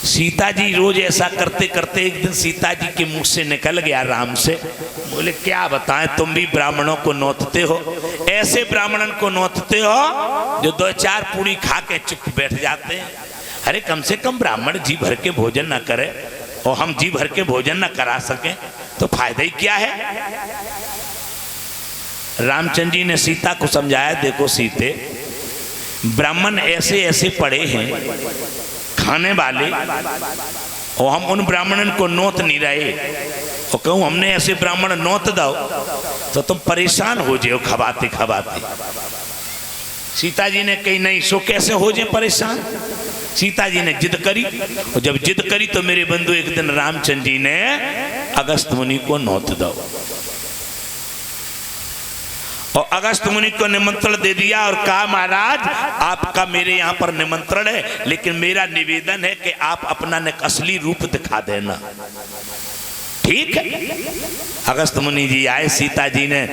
सीता जी रोज ऐसा करते करते एक दिन सीता जी के मुख से निकल गया राम से, बोले क्या बताएं तुम भी ब्राह्मणों को नोतते हो, ऐसे ब्राह्मणन को नोतते हो जो 2 4 पूड़ी खा के चुप बैठ जाते हैं। अरे कम से कम ब्राह्मण जी भर के भोजन ना करे और हम जी भर के भोजन ना करा सके तो फायदा ही क्या है। रामचंद्र जी ने सीता को समझाया, देखो सीते, ब्राह्मण ऐसे ऐसे पड़े हैं खाने वाले और हम उन ब्राह्मणन को नोत नहीं रहे और कहूँ हमने ऐसे ब्राह्मण नोत दो तो तुम परेशान हो जाओ खवाते खवाते। सीता जी ने कही नहीं, सो कैसे हो जाए परेशान। सीता जी ने जिद करी और जब जिद करी तो मेरे बंधु एक दिन रामचंद्र जी ने अगस्त मुनि को नोत दो और अगस्त मुनि को निमंत्रण दे दिया और कहा महाराज आपका मेरे यहाँ पर निमंत्रण है, लेकिन मेरा निवेदन है कि आप अपना असली रूप दिखा देना। ठीक है। अगस्त मुनि जी आए, सीता जी ने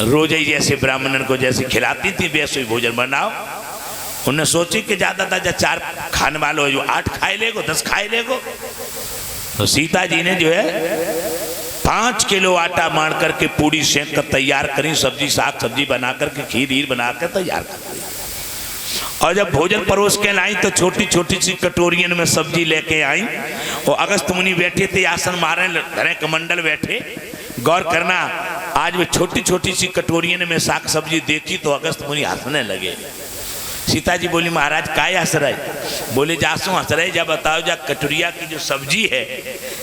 रोज ही जैसे ब्राह्मणन को जैसे खिलाती थी वैसे ही भोजन बनाओ। उन्हें सोची कि ज्यादा 4 खाने वालों जो 8 खाए लेगो 10 खाए लेगो। तो सीता जी ने जो है 5 किलो आटा मार करके पूड़ी सेंक कर तैयार करी, सब्जी साग सब्जी बना करके खीर बनाकर तैयार कर दी। और जब भोजन परोस के लाई तो छोटी छोटी सी कटोरियन में सब्जी लेके आई और अगस्त मुनि बैठे थे आसन मारे धरे कमंडल बैठे। गौर करना, आज वो छोटी छोटी सी कटोरियन में साग सब्जी देखी तो अगस्त मुनि हंसने लगे। सीता जी बोली महाराज काय हंस रहे। बोले जासू हंस रहे, जब बताओ जा कटोरिया की जो सब्जी है,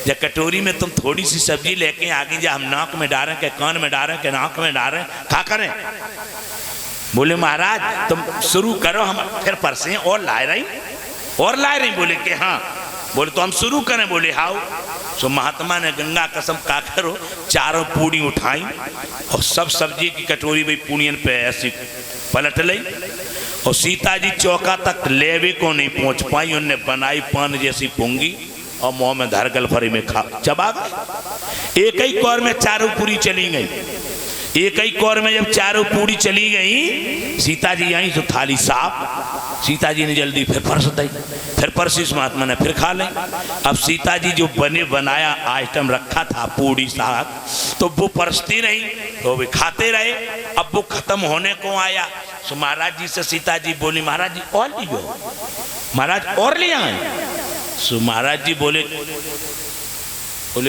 जब कटोरी में तुम थोड़ी सी सब्जी लेके आगे जा हम नाक में डालें के कान में डालें के नाक में डालें क्या करें। बोले महाराज तुम शुरू करो, हम फिर परसे और ला रही। बोले कि हाँ। बोले तो हम शुरू करें। बोले हाउ। तो महात्मा ने गंगा कसम का करो 4 पूड़ी उठाई और सब सब्जी की कटोरी भाई पूड़ियन पे ऐसी पलट ली और सीता जी चौका तक लेवे को नहीं पहुंच पाई। उनने बनाई पान जैसी पूंगी और मुंह में धर गलफरी में खा चबा गए। एक ही कौर में 4 पूरी चली गई। एक ही कौर में जब 4 पूरी चली गई, सीता जी आई तो थाली साफ। सीता जी ने जल्दी फिर परस दी, फिर परसी महात्मा ने फिर खा ली। अब सीता जी जो बने बनाया आइटम रखा था पूड़ी साग तो वो परसती रही तो वे खाते रहे। अब वो खत्म होने को आया तो महाराज जी से सीता जी बोली महाराज जी और लियो, महाराज और ले आए। सो महाराज जी बोले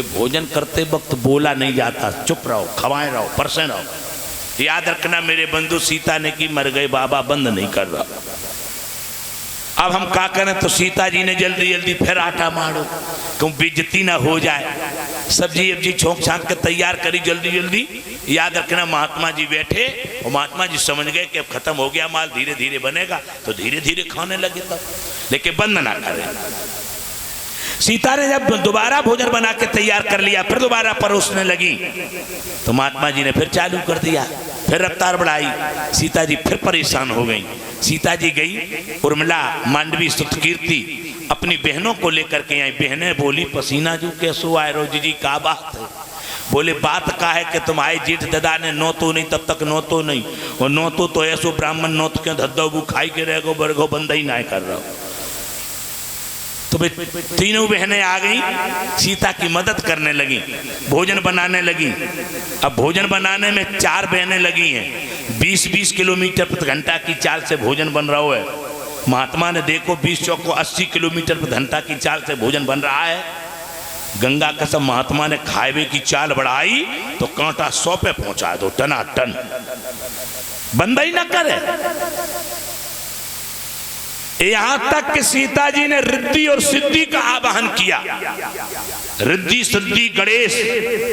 भोजन करते वक्त बोला नहीं जाता, चुप रहो, खवाए रहो, परसे रहो। याद रखना मेरे बंधु, सीता ने की मर गए बाबा बंद नहीं कर रहा। अब हम क्या करें तो सीता जी ने जल्दी जल्दी फिर आटा मारो क्यों बेइज्जती ना हो जाए। सब्जी अब्जी छोंक छांक के तैयार करी जल्दी जल्दी। याद रखना महात्मा जी बैठे और महात्मा जी समझ गए कि अब खत्म हो गया माल, धीरे धीरे बनेगा तो धीरे धीरे खाने लगे तब, लेकिन बंद ना करें। सीता ने जब दोबारा भोजन बना के तैयार कर लिया फिर दोबारा परोसने लगी तो महात्मा जी ने फिर चालू कर दिया, फिर रफ्तार बढ़ाई। सीता जी फिर परेशान हो गई। सीता जी गई उर्मिला मांडवी स्तुतकीर्ति अपनी बहनों को लेकर के आई। बहनें बोली पसीना जो कैसो आए रो जी का बात है। बोले बात का है कि तुम आए जेठ दादा ने नोतो नहीं तब तक नोतो नहीं, और नोतो तो ऐसो ब्राह्मण नोत के धद्दो खाई के रहेगो बरगो बंदा ही ना कर रहा हो। तो तीनों बहनें आ गई, सीता की मदद करने लगी, भोजन बनाने लगी। अब भोजन बनाने में 4 बहनें लगी हैं। 20-20 किलोमीटर प्रति घंटा की चाल से भोजन बन रहा है। महात्मा ने देखो 20 चौक को 80 किलोमीटर प्रति घंटा की चाल से भोजन बन रहा है। गंगा कसम महात्मा ने खाएबे की चाल बढ़ाई तो कांटा 100 पे पहुंचा दो, टना टन, बंदा ही न करे। यहां तक कि सीता जी ने रिद्धि और सिद्धि का आवाहन किया। रिद्धि सिद्धि गणेश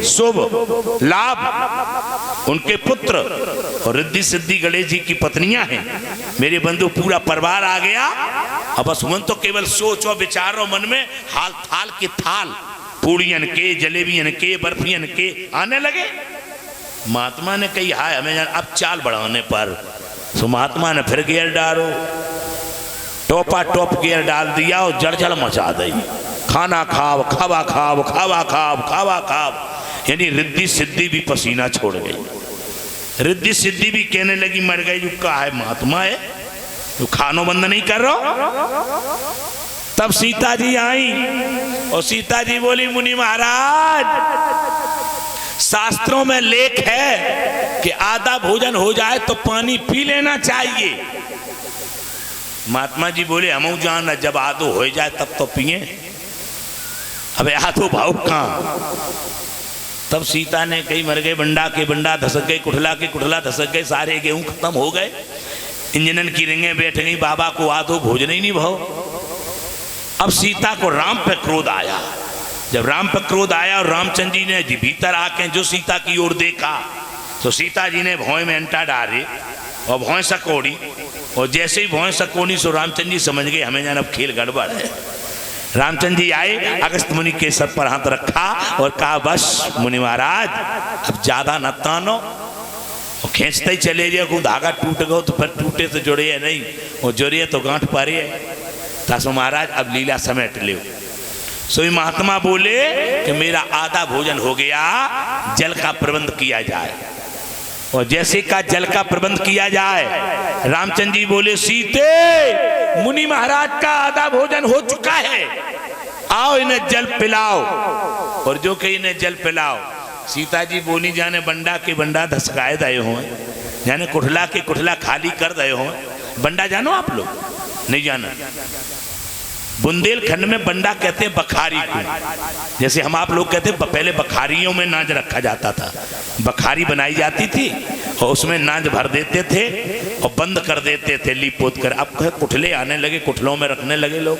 शुभ लाभ उनके पुत्र और रिद्धि सिद्धि गणेश जी की पत्नियां हैं। मेरे बंधु पूरा परिवार आ गया। अब बस मन तो केवल सोचो विचारो मन में, हाल थाल के थाल, पूड़ियन के, जलेबियन के, बर्फियन के आने लगे। महात्मा ने कही हाय हमें अब चाल बढ़ाने पर, तो महात्मा ने फिर गियर डालो, टोपा टोप गियर डाल दिया और जड़जड़ मचा दी। खाना खाओ, खावा खाओ, खावा खाओ, खावा खाओ, यानी रिद्धि सिद्धि भी पसीना छोड़ गई। रिद्धि सिद्धि भी कहने लगी मर गई, जो कहा है महात्मा है तो खानो बंद नहीं कर रहा। तब सीता जी आई और सीता जी बोली मुनि महाराज, शास्त्रों में लेख है कि आधा भोजन हो जाए तो पानी पी लेना चाहिए। महात्मा जी बोले हम जान, जब आधो हो जाए तब तो पिए, अबे आधो भाव कहां। तब सीता ने कही मर गए बंडा के बंडा धसक गए, कुठला के कुठला धसक गए, सारे गेहूं खत्म हो गए, इंजनन की रिंगे बैठ गई, बाबा को आधो भोजन ही नहीं भाव। अब सीता को राम पे क्रोध आया। जब राम पे क्रोध आया और रामचंद्र जी ने भीतर आके जो सीता की ओर देखा तो सीता जी ने भौं में अंटा डाले और भौं सकोड़ी, और जैसे ही भौं सकोनी सो रामचंद्र जी समझ गए हमें जान अब खेल गड़बड़ है। रामचंद्र जी आए, अगस्त मुनि के सर पर हाथ रखा और कहा बस मुनि महाराज अब ज्यादा न तानो, और खींचते ही चले जाए, को धागा टूट गो तो फिर टूटे तो जुड़े है नहीं, और जुड़े तो गांठ पारे है। तासो महाराज अब लीला समेट ले। सोई महात्मा बोले कि मेरा आधा भोजन हो गया, जल का प्रबंध किया जाए। और जैसे का जल का प्रबंध किया जाए, रामचंद्र जी बोले सीते मुनि महाराज का आधा भोजन हो चुका है, आओ इन्हें जल पिलाओ। और जो कि इन्हें जल पिलाओ। सीता जी बोली जाने बंडा के बंडा धसकाए दे हो, जाने कुठला के कुठला खाली कर दे हो। बंडा जानो आप लोग? नहीं जाना। बुंदेलखंड में बंडा कहते हैं बखारी को, जैसे हम आप लोग कहते हैं पहले बखारियों में नाज रखा जाता था, बखारी बनाई जाती थी और उसमें नाज भर देते थे और बंद कर देते थे लीप पोत कर। अब कुठले आने लगे, कुठलों में रखने लगे लोग,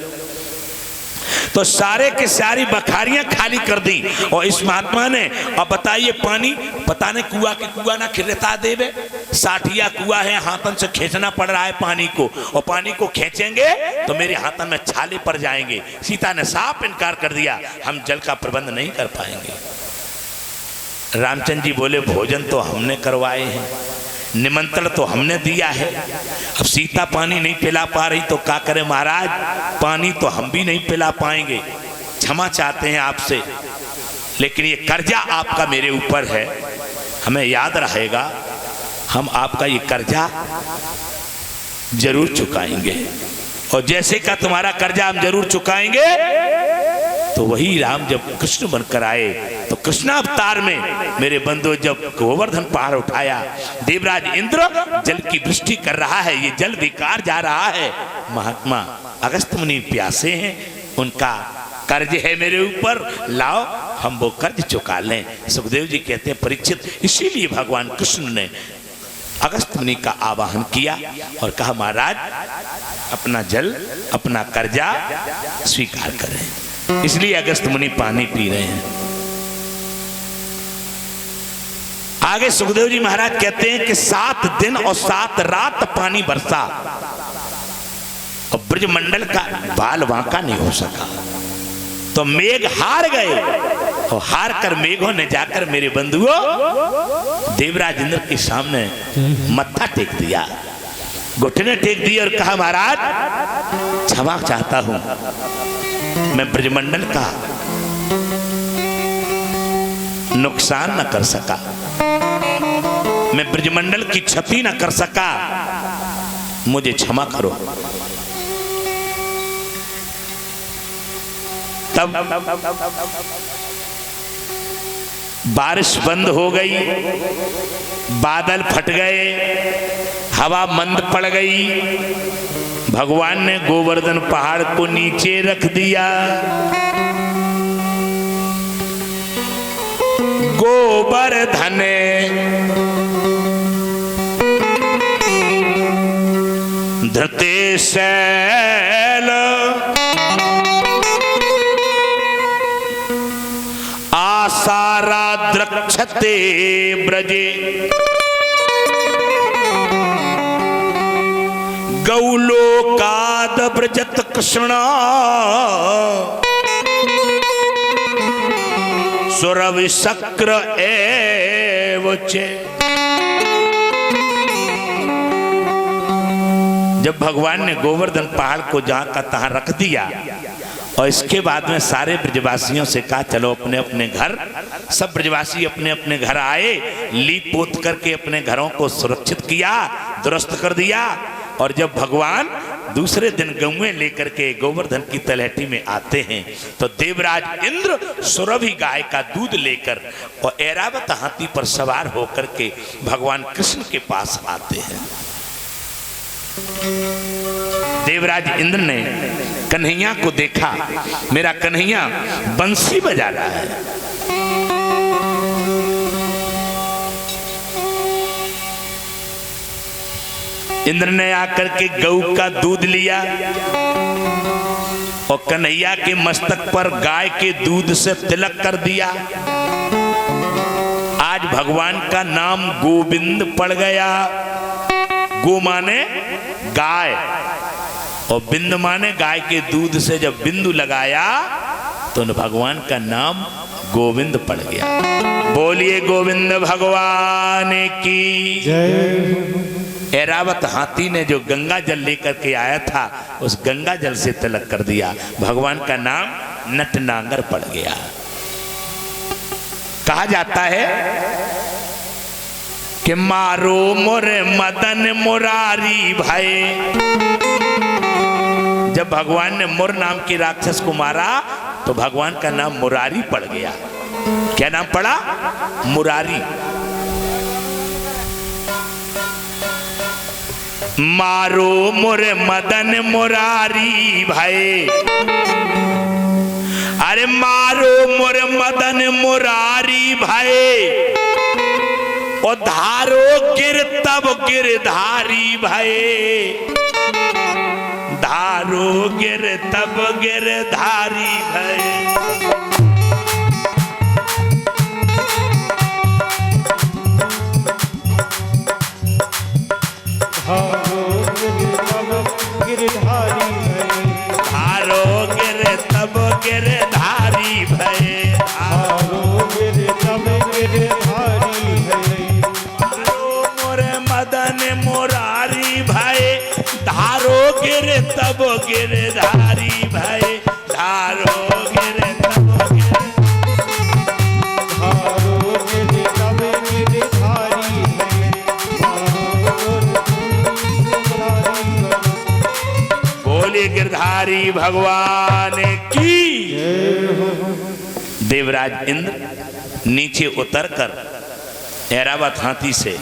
तो सारे के सारी बखारियां खाली कर दी। और इस महात्मा ने अब बताइए पानी पता नहीं कुआ के कुआ ना खिलता देवे, साठिया कुआ है, हाथन से खींचना पड़ रहा है पानी को, और पानी को खींचेंगे तो मेरे हाथन में छाले पड़ जाएंगे। सीता ने साफ इनकार कर दिया, हम जल का प्रबंध नहीं कर पाएंगे। रामचंद्र जी बोले भोजन तो हमने करवाए हैं, निमंत्रण तो हमने दिया है, अब सीता पानी नहीं पिला पा रही तो क्या करें महाराज, पानी तो हम भी नहीं पिला पाएंगे, क्षमा चाहते हैं आपसे, लेकिन ये कर्जा आपका मेरे ऊपर है, हमें याद रहेगा, हम आपका ये कर्जा जरूर चुकाएंगे। और जैसे का तुम्हारा कर्जा हम जरूर चुकाएंगे। तो वही राम जब कृष्ण बनकर आए तो कृष्णावतार में मेरे बंधु जब गोवर्धन पहाड़ उठाया, देवराज इंद्र जल की वृष्टि कर रहा है, ये जल विकार जा रहा है, महात्मा अगस्त मुनि प्यासे हैं, उनका कर्ज है मेरे ऊपर, लाओ हम वो कर्ज चुका लें। सुखदेव जी कहते हैं परीक्षित, इसीलिए भगवान कृष्ण ने अगस्त मुनि का आवाहन किया और कहा महाराज अपना जल अपना कर्जा स्वीकार करें। इसलिए अगस्त मुनि पानी पी रहे हैं। आगे सुखदेव जी महाराज कहते हैं कि 7 दिन और 7 रात पानी बरसा और ब्रजमंडल का बाल वांका नहीं हो सका, तो मेघ हार गए और हार कर मेघों ने जाकर मेरे बंधुओं देवराज इंद्र के सामने मत्था टेक दिया, घुटने टेक दिए और कहा महाराज क्षमा चाहता हूं, मैं ब्रजमंडल का नुकसान न कर सका, मैं ब्रजमंडल की क्षति न कर सका, मुझे क्षमा करो। तब बारिश बंद हो गई, बादल फट गए, हवा मंद पड़ गई, भगवान ने गोवर्धन पहाड़ को नीचे रख दिया। गोवर्धन धृतेशैल आसारा द्रक्षते ब्रजे गौलोकाद ब्रजत कृष्ण सुरवि शक्र एवचे। जब भगवान ने गोवर्धन पहाड़ को जहां का तहां रख दिया और इसके बाद में सारे ब्रजवासियों से कहा चलो अपने अपने घर, सब ब्रजवासी अपने अपने घर आए, लीप पोत करके अपने घरों को सुरक्षित किया, दुरुस्त कर दिया। और जब भगवान दूसरे दिन गौएं लेकर के गोवर्धन की तलहटी में आते हैं तो देवराज इंद्र सुरभि गाय का दूध लेकर और ऐरावत हाथी पर सवार होकर के भगवान कृष्ण के पास आते हैं। देवराज इंद्र ने कन्हैया को देखा, मेरा कन्हैया बंसी बजा रहा है। इंद्र ने आकर के गऊ का दूध लिया और कन्हैया के मस्तक पर गाय के दूध से तिलक कर दिया। आज भगवान का नाम गोविंद पड़ गया। गो माने गाय और बिंद माने गाय के दूध से जब बिंदु लगाया तो भगवान का नाम गोविंद पड़ गया। बोलिए गोविंद भगवान की जय। ऐरावत हाथी ने जो गंगा जल लेकर के आया था उस गंगा जल से तिलक कर दिया, भगवान का नाम नटनागर पड़ गया। कहा जाता है कि मारो मोरे मदन मुरारी भाई। जब भगवान ने मुर नाम की राक्षस को मारा तो भगवान का नाम मुरारी पड़ गया। क्या नाम पड़ा? मुरारी। मारो मोरे मदन मुरारी भाई, अरे मारो मोरे मदन मुरारी भाई, ओ धारो गिर तब गिरधारी भाई, धारो गिर तब गिरधारी भाई। गिरधारी भय, धारो गिर तब गिरधारी भय, धारो मोरे मदन मुरारी भय, धारो गिर तब गिरधारी भय, धारो गिर तब धारो गिर तब गिरधारी भय। बोले गिरधारी भगवान की। देवराज इंद्र नीचे उतरकर ऐरावत हाथी से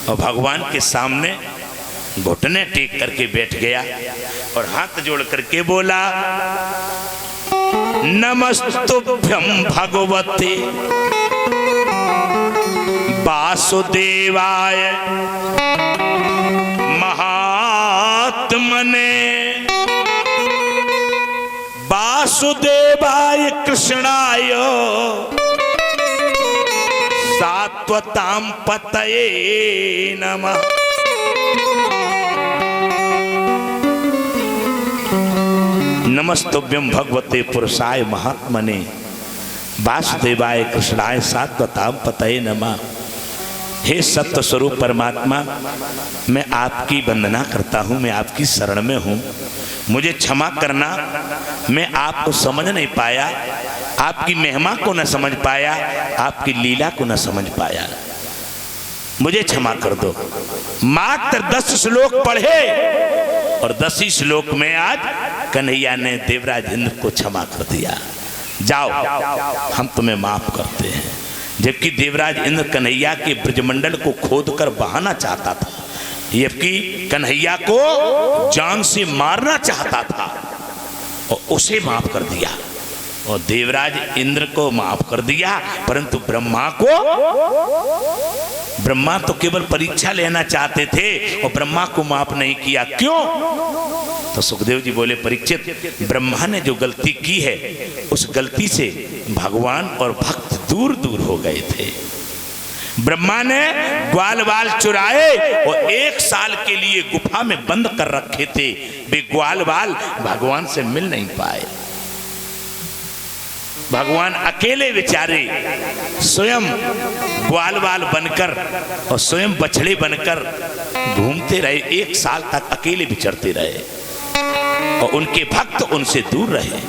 और भगवान के सामने घुटने टेक करके बैठ गया और हाथ जोड़ करके बोला, नमस्तुभ्यं भगवते वासुदेवाय महात्मने, वासुदेवाय कृष्णाय सात्वतां पतये नमः। नमस्तुभ्यं भगवते पुरुषाय महात्मने वासुदेवाय कृष्णाय सात्वतां पतये नमः। हे सत्य स्वरूप परमात्मा, मैं आपकी वंदना करता हूँ, मैं आपकी शरण में हूँ, मुझे क्षमा करना। मैं आपको समझ नहीं पाया, आपकी महिमा को न समझ पाया, आपकी लीला को न समझ पाया, मुझे क्षमा कर दो। मात्र 10 श्लोक पढ़े और 10 ही श्लोक में आज कन्हैया ने देवराज इंद्र को क्षमा कर दिया। जाओ, हम तुम्हें माफ करते हैं। जबकि देवराज इंद्र कन्हैया के ब्रजमंडल को खोदकर बहाना चाहता था, जबकि कन्हैया को जान से मारना चाहता था और उसे माफ कर दिया। और देवराज इंद्र को माफ कर दिया, परंतु ब्रह्मा तो केवल परीक्षा लेना चाहते थे और ब्रह्मा को माफ नहीं किया। क्यों? तो सुखदेव जी बोले, परीक्षित, ब्रह्मा ने जो गलती की है उस गलती से भगवान और भक्त दूर दूर हो गए थे। ब्रह्मा ने ग्वाल बाल चुराए और 1 साल के लिए गुफा में बंद कर रखे थे। वे ग्वाल बाल भगवान से मिल नहीं पाए। भगवान अकेले बेचारे स्वयं ग्वाल बाल बनकर और स्वयं बछड़े बनकर घूमते रहे। 1 साल तक अकेले विचरते रहे और उनके भक्त उनसे दूर रहे।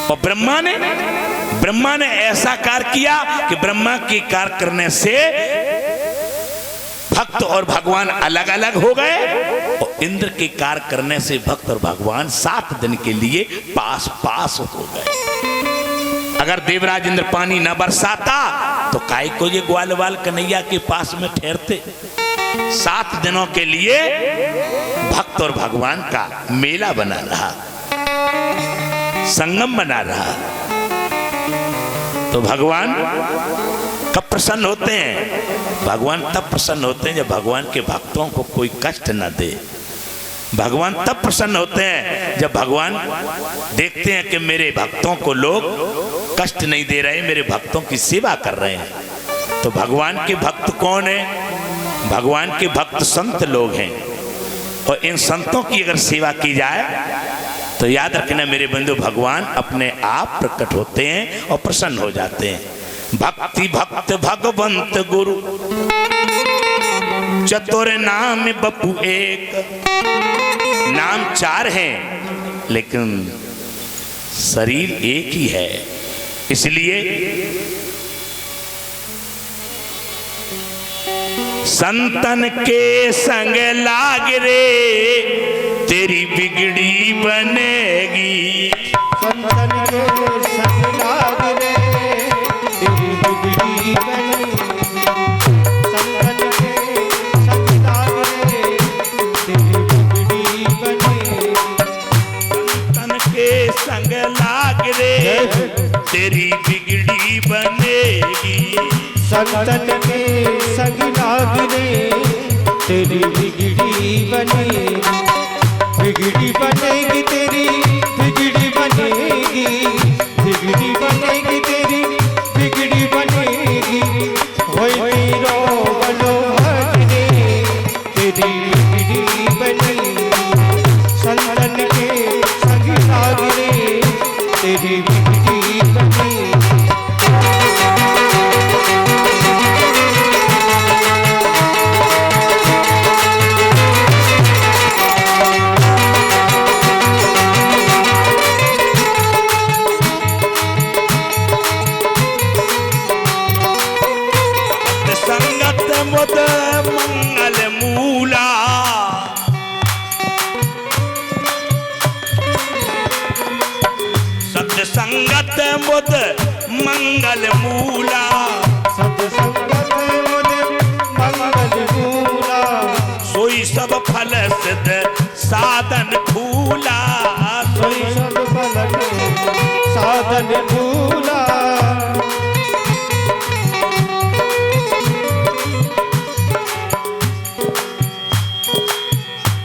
और ब्रह्मा ने ऐसा कार्य किया कि ब्रह्मा के कार्य करने से भक्त और भगवान अलग अलग हो गए और इंद्र के कार्य करने से भक्त और भगवान 7 दिन के लिए पास पास हो गए। अगर देवराज इंद्र पानी न बरसाता तो काय को ये ग्वाल बाल कन्हैया के पास में ठहरते। 7 दिनों के लिए भक्त और भगवान का मेला बना रहा, संगम बना रहा। तो भगवान कब प्रसन्न होते हैं? भगवान तब प्रसन्न होते हैं जब भगवान के भक्तों को कोई कष्ट न दे। भगवान तब प्रसन्न होते हैं जब भगवान देखते हैं कि मेरे भक्तों को लोग कष्ट नहीं दे रहे, मेरे भक्तों की सेवा कर रहे हैं। तो भगवान के भक्त कौन है? भगवान के भक्त संत लोग हैं। और इन संतों की अगर सेवा की जाए तो याद रखना मेरे बंधु, भगवान अपने आप प्रकट होते हैं और प्रसन्न हो जाते हैं। भक्ति भक्त भगवंत गुरु चतुर नाम बपू एक। नाम 4 हैं लेकिन शरीर एक ही है। इसलिए संतन के संग लाग रे तेरी बिगड़ी बनेगी। संतन के संग लाग रे तेरी बिगड़ी बनेगी। संतन के संग लाग रे तेरी बिगड़ी बनेगी। संतन के संग लाग रे तेरी बिगड़ी बनेगी। संतन के संग लाग रे तेरी बिगड़ी बनेगी। बिगड़ी बनेगी तेरी बिगड़ी बनेगी। बिगड़ी बनेगी तेरी बिगड़ी बनेगी। होई रो बनो हटने तेरी बिगड़ी बनेगी। संतन के संग लाग रे तेरी बिगड़ी बनेगी। मुद मंगल मूला सत्संगत मुद मंगल मूला। सत्संगत मुद मंगल मूला। सोई सब फल सिद्ध साधन फूला। सोई सब फल साधन फूला।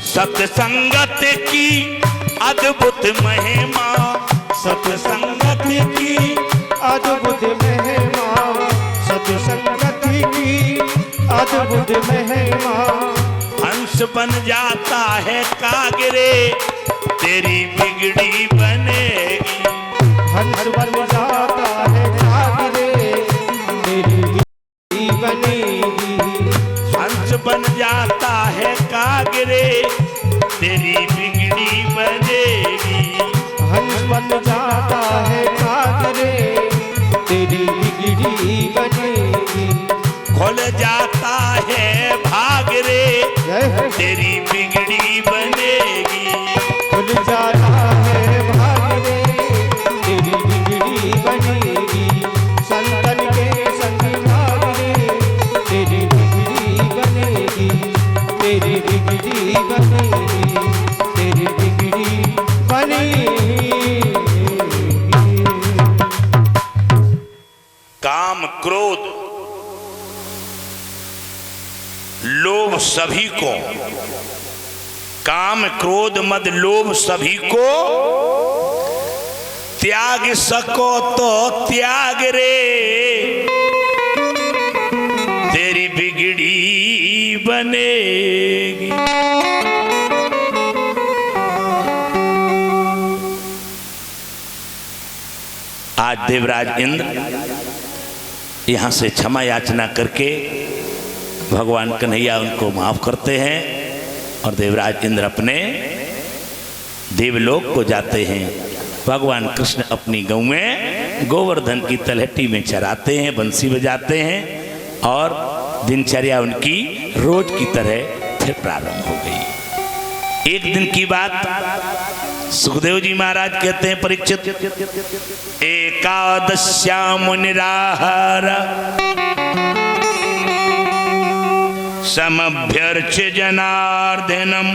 सत्संगत की अद्भुत महिमा। सत्संगत की अद्भुत महिमा। सत्संगत की अद्भुत महिमा। हंस बन जाता है कागरे तेरी बिगड़ी बनेगी। हंस बन जाता है कागरे तेरी बिगड़ी बनेगी। हंस बन जाता है कागरे तेरी बिगड़ी बनेगी। हंस बन जाता है कागरे तेरी बिगड़ी बनेगी। खुल जाता है भाग रे तेरी बिगड़ी बनेगी। खुल जाता है भाग रे तेरी बिगड़ी बनेगी। संतन के संग लाग रे तेरी बिगड़ी बनेगी। तेरी बिगड़ी बनेगी। तेरी बिगड़ी बनेगी। सभी को, काम क्रोध मद लोभ सभी को त्याग सको तो त्याग रे, तेरी बिगड़ी बनेगी। आज देवराज इंद्र यहां से क्षमा याचना करके भगवान कन्हैया उनको माफ करते हैं और देवराज इंद्र अपने देवलोक को जाते हैं। भगवान कृष्ण अपनी गौ में गोवर्धन की तलहटी में चराते हैं, बंसी बजाते हैं और दिनचर्या उनकी रोज की तरह फिर प्रारंभ हो गई। एक दिन की बात सुखदेव जी महाराज कहते हैं, परीक्षित, एकादश्याम निराहार समभ्यर्च्य जनार्दनम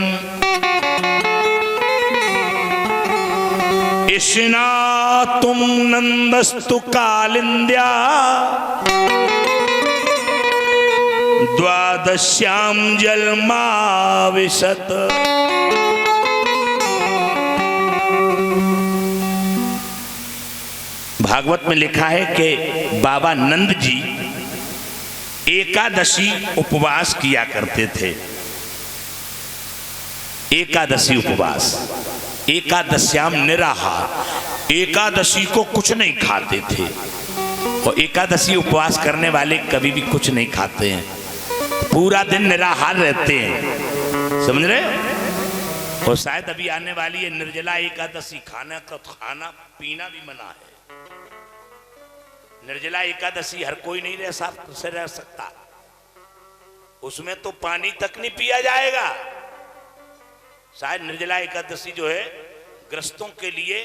स्नातुम नंदस्तु कालिंद्या द्वादश्याम जलमाविशत। भागवत में लिखा है कि बाबा नंद जी एकादशी उपवास किया करते थे। एकादशी उपवास, एकादश्याम निराहार, एकादशी को कुछ नहीं खाते थे। और एकादशी उपवास करने वाले कभी भी कुछ नहीं खाते हैं, पूरा दिन निराहार रहते हैं, समझ रहे हो। और शायद अभी आने वाली है निर्जला एकादशी, खाना का खाना पीना भी मना है। निर्जला एकादशी हर कोई नहीं रह सकता, उसमें तो पानी तक नहीं पिया जाएगा। शायद निर्जला एकादशी जो है ग्रस्तों के लिए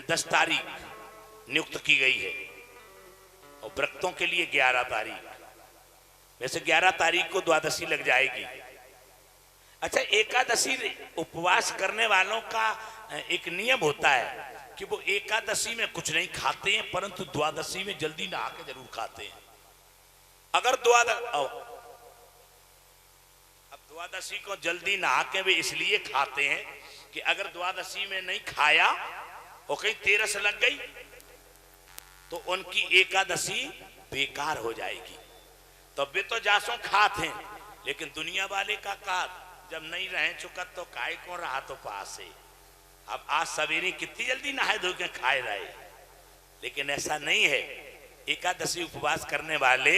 10 तारीख नियुक्त की गई है और व्रतों के लिए 11 तारीख। वैसे 11 तारीख को द्वादशी लग जाएगी। अच्छा, एकादशी उपवास करने वालों का एक नियम होता है कि वो एकादशी में कुछ नहीं खाते हैं, परंतु द्वादशी में जल्दी नहा के जरूर खाते हैं। अगर द्वादशी को जल्दी नहा के वे इसलिए खाते हैं कि अगर द्वादशी में नहीं खाया और कहीं तेरस लग गई तो उनकी एकादशी बेकार हो जाएगी। तो वे तो जासों खाते हैं, लेकिन दुनिया वाले का जब नहीं रहे चुकत तो काय को रहा तो पास है। अब आज सवेरे कितनी जल्दी नहाए धो के खाए रहे, लेकिन ऐसा नहीं है। एकादशी उपवास करने वाले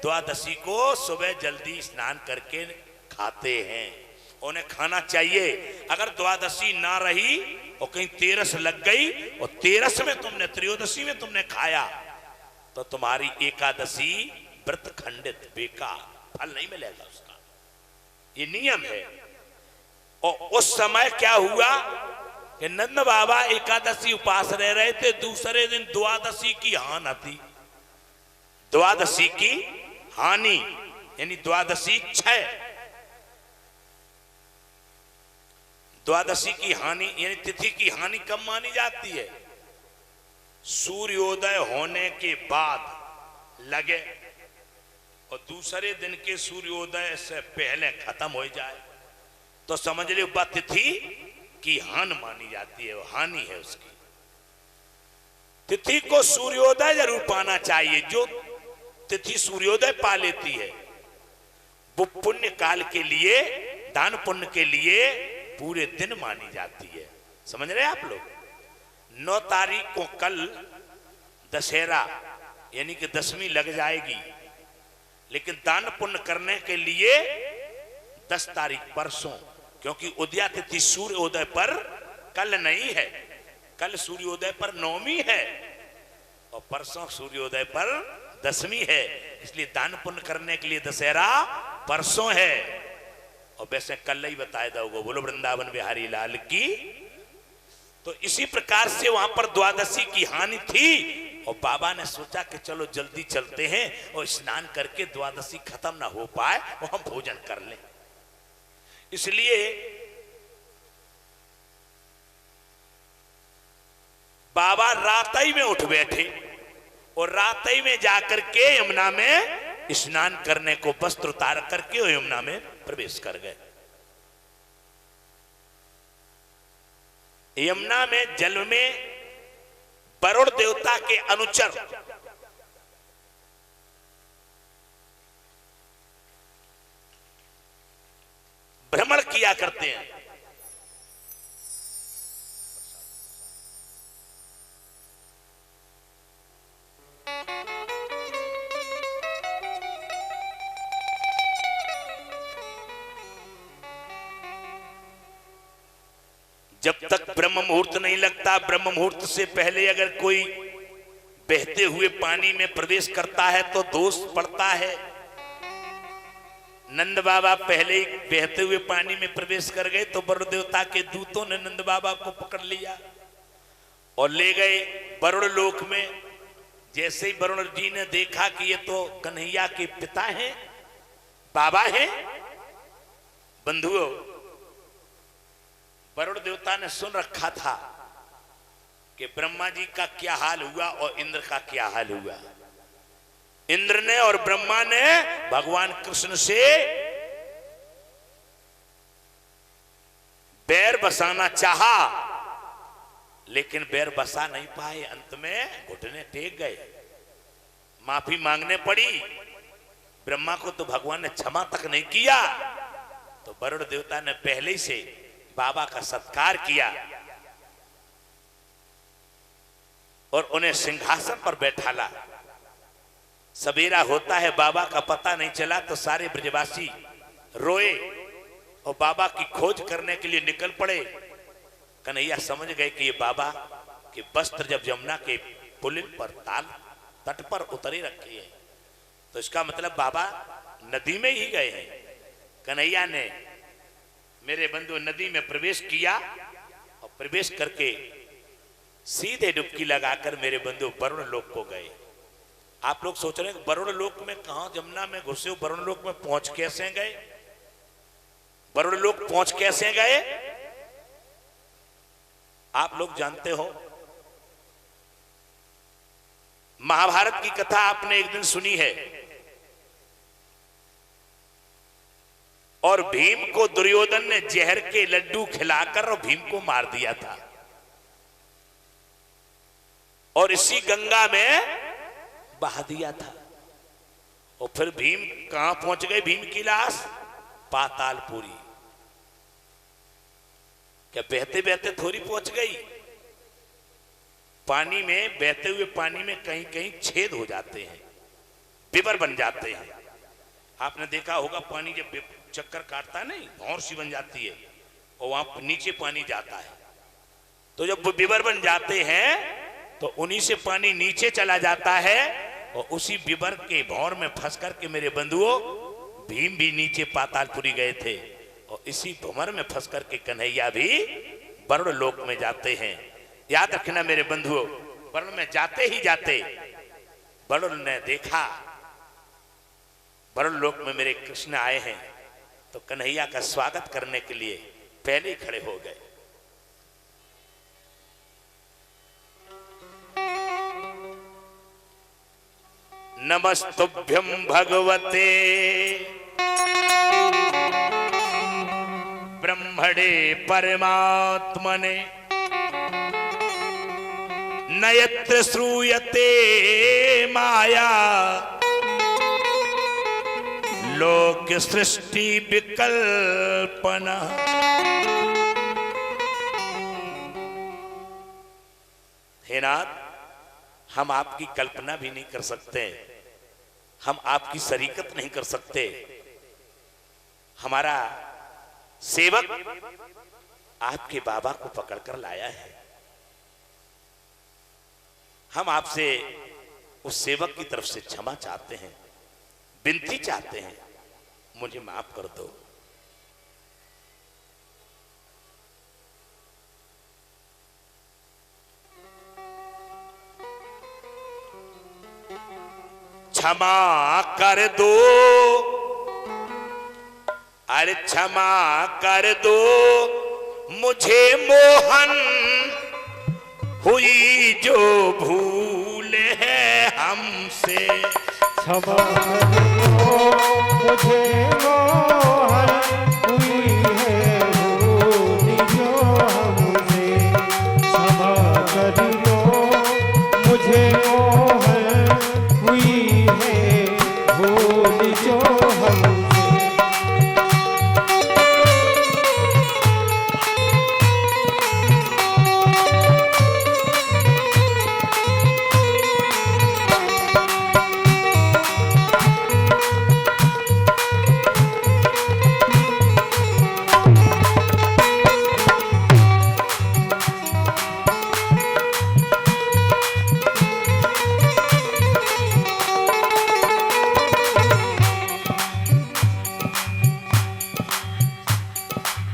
द्वादशी को सुबह जल्दी स्नान करके खाते हैं। उन्हें खाना चाहिए। अगर द्वादशी ना रही और कहीं तेरस लग गई और तेरस में तुमने, त्रयोदशी में तुमने खाया तो तुम्हारी एकादशी व्रत खंडित, बेकार, फल नहीं मिलेगा उसका। ये नियम है। और उस समय क्या हुआ कि नंद बाबा एकादशी उपास रह रहे थे। दूसरे दिन द्वादशी की हानि थी। द्वादशी की हानि यानी द्वादशी क्षय। द्वादशी की हानि यानी तिथि की हानि कब मानी जाती है? सूर्योदय होने के बाद लगे और दूसरे दिन के सूर्योदय से पहले खत्म हो जाए तो समझ लो वह तिथि की हानि मानी जाती है, वो हानि है उसकी। तिथि को सूर्योदय जरूर पाना चाहिए। जो तिथि सूर्योदय पा लेती है वो पुण्य काल के लिए, दान पुण्य के लिए पूरे दिन मानी जाती है। समझ रहे आप लोग। 9 तारीख को कल दशहरा यानी कि 10वीं लग जाएगी, लेकिन दान पुण्य करने के लिए 10 तारीख परसों, क्योंकि उदया तिथि सूर्योदय पर कल नहीं है, कल सूर्योदय पर 9वीं है और परसों सूर्योदय पर 10वीं है। इसलिए दान पुण्य करने के लिए दशहरा परसों है। और वैसे कल ही बताया जाओगे। बोलो वृंदावन बिहारी लाल की। तो इसी प्रकार से वहां पर द्वादशी की हानि थी और बाबा ने सोचा कि चलो जल्दी चलते हैं और स्नान करके द्वादशी खत्म ना हो पाए और हम भोजन कर लें। इसलिए बाबा रातई में उठ बैठे और रातई में जाकर के यमुना में स्नान करने को वस्त्र उतार करके वो यमुना में प्रवेश कर गए। यमुना में जल में वरुण देवता के अनुचर भ्रमण किया करते हैं। जब तक ब्रह्म मुहूर्त नहीं लगता, ब्रह्म मुहूर्त से पहले अगर कोई बहते हुए पानी में प्रवेश करता है तो दोष पड़ता है। नंद बाबा पहले ही बहते हुए पानी में प्रवेश कर गए तो वरुण देवता के दूतों ने नंद बाबा को पकड़ लिया और ले गए वरुण लोक में। जैसे ही वरुण जी ने देखा कि ये तो कन्हैया के पिता हैं, बाबा हैं, बंधुओं, वरुण देवता ने सुन रखा था कि ब्रह्मा जी का क्या हाल हुआ और इंद्र का क्या हाल हुआ। इंद्र ने और ब्रह्मा ने भगवान कृष्ण से बैर बसाना चाहा, लेकिन बैर बसा नहीं पाए। अंत में घुटने टेक गए, माफी मांगने पड़ी। ब्रह्मा को तो भगवान ने क्षमा तक नहीं किया, तो वरुण देवता ने पहले ही से बाबा का सत्कार किया और उन्हें सिंहासन पर बैठाला। सवेरा होता है, बाबा का पता नहीं चला तो सारे ब्रजवासी रोए और बाबा की खोज करने के लिए निकल पड़े। कन्हैया समझ गए कि ये बाबा के वस्त्र जब यमुना के पुल पर ताल तट पर उतरे रखे हैं तो इसका मतलब बाबा नदी में ही गए हैं। कन्हैया ने मेरे बंधु नदी में प्रवेश किया और प्रवेश करके सीधे डुबकी लगाकर मेरे बंधु वरुण लोक को गए। आप लोग सोच रहे हैं वरुण लोक में कहां यमुना में घुसे, वरुण लोक में पहुंच कैसे गए? वरुण लोक पहुंच कैसे गए? आप लोग जानते हो, महाभारत की कथा आपने एक दिन सुनी है और भीम को दुर्योधन ने जहर के लड्डू खिलाकर और भीम को मार दिया था और इसी गंगा में बहा दिया था। और फिर भीम कहां पहुंच गए? भीम की लाश पातालपुरी। क्या बहते बहते थोड़ी पहुंच गई? पानी में, बहते हुए पानी में कहीं कहीं छेद हो जाते हैं, बिबर बन जाते हैं। आपने देखा होगा पानी जब चक्कर काटता है नहीं, भौर सी बन जाती है और वहां नीचे पानी जाता है, तो जब वो बिबर बन जाते हैं तो उन्हीं से पानी नीचे चला जाता है और उसी बिबर के भौर में फंस करके मेरे बंधुओं भीम भी नीचे पातालपुरी गए थे और इसी भंवर में फंस करके कन्हैया भी वरुण लोक में जाते हैं। याद रखना मेरे बंधुओं, वरुण में जाते ही जाते वरुण ने देखा वरुण लोक में मेरे कृष्ण आए हैं तो कन्हैया का स्वागत करने के लिए पहले ही खड़े हो गए। नमस्तुभ्यं भगवते ब्रह्मणे परमात्मने नयत्र श्रूयते माया लोक सृष्टि विकल्पना। हे नाथ, हम आपकी कल्पना भी नहीं कर सकते, हम आपकी शरीकत नहीं कर सकते। हमारा सेवक आपके बाबा को पकड़कर लाया है। हम आपसे उस सेवक की तरफ से क्षमा चाहते हैं, विनती चाहते हैं, मुझे माफ कर दो। क्षमा कर दो, अरे क्षमा कर दो मुझे मोहन, हुई जो भूल है हमसे। क्षमा करो मुझे मोहन हुई है भूल जो हमसे। क्षमा कर दो मुझे मोहन हुई है भूल जो हमसे।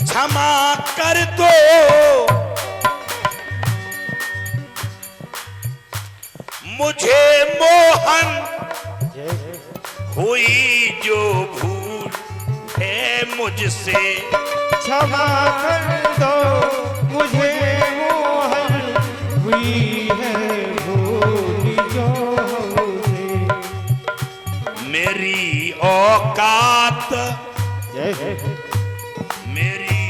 क्षमा कर दो मुझे मोहन हुई जो भूल है मुझसे। क्षमा कर दो मुझे मोहन हुई है भूल जो हमसे। मेरी औकात मेरी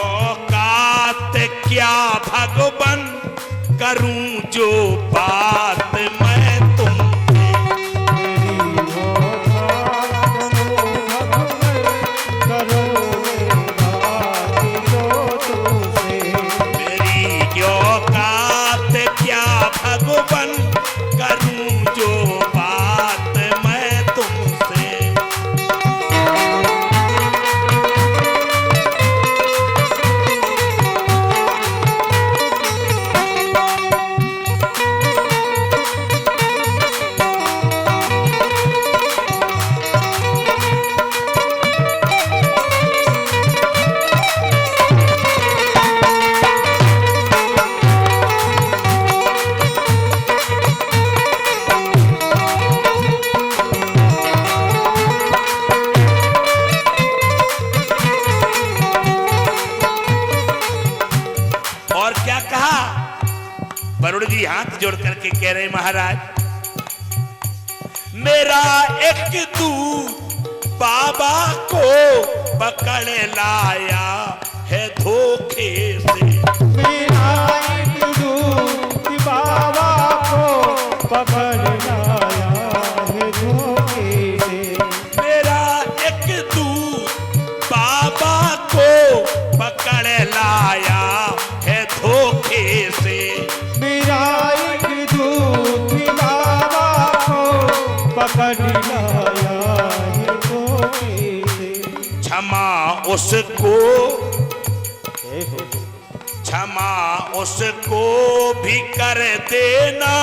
औकात क्या भगवन करूं जो बात मैं तुमसे। मेरी औकात करो बात जो तुमसे। मेरी औकात क्या भगवन करूं जो बात मैं तुमसे। और क्या कहा वरुण जी हाथ जोड़ करके कह रहे महाराज, मेरा एक दूत बाबा को पकड़ लाया है धोखे से। मेरा एक दूत बाबा को पकड़ लाया है धोखे से। मेरा एक दूत बाबा को पकड़ लाया है धोखे से। मेरा एक दूत बाबा को पकड़ लाया है धोखे से। क्षमा उसको क्षमा उसको भी कर देना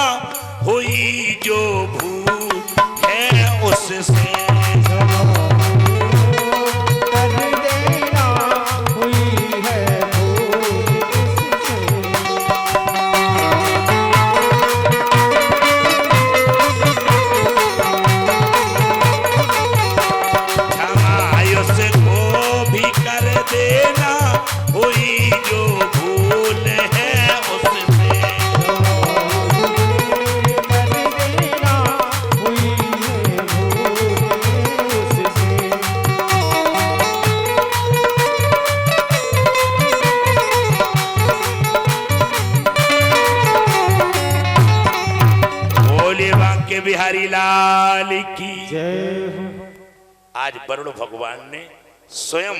हुई जो भूल है उससे। कर देना हुई है भूल उससे। क्षमा उसको भी कर देना हुई जो भूल है उससे। कर देना हुई है भूल उससे। बोले बांके बिहारी लाल की जय हो। आज वरुण भगवान ने स्वयं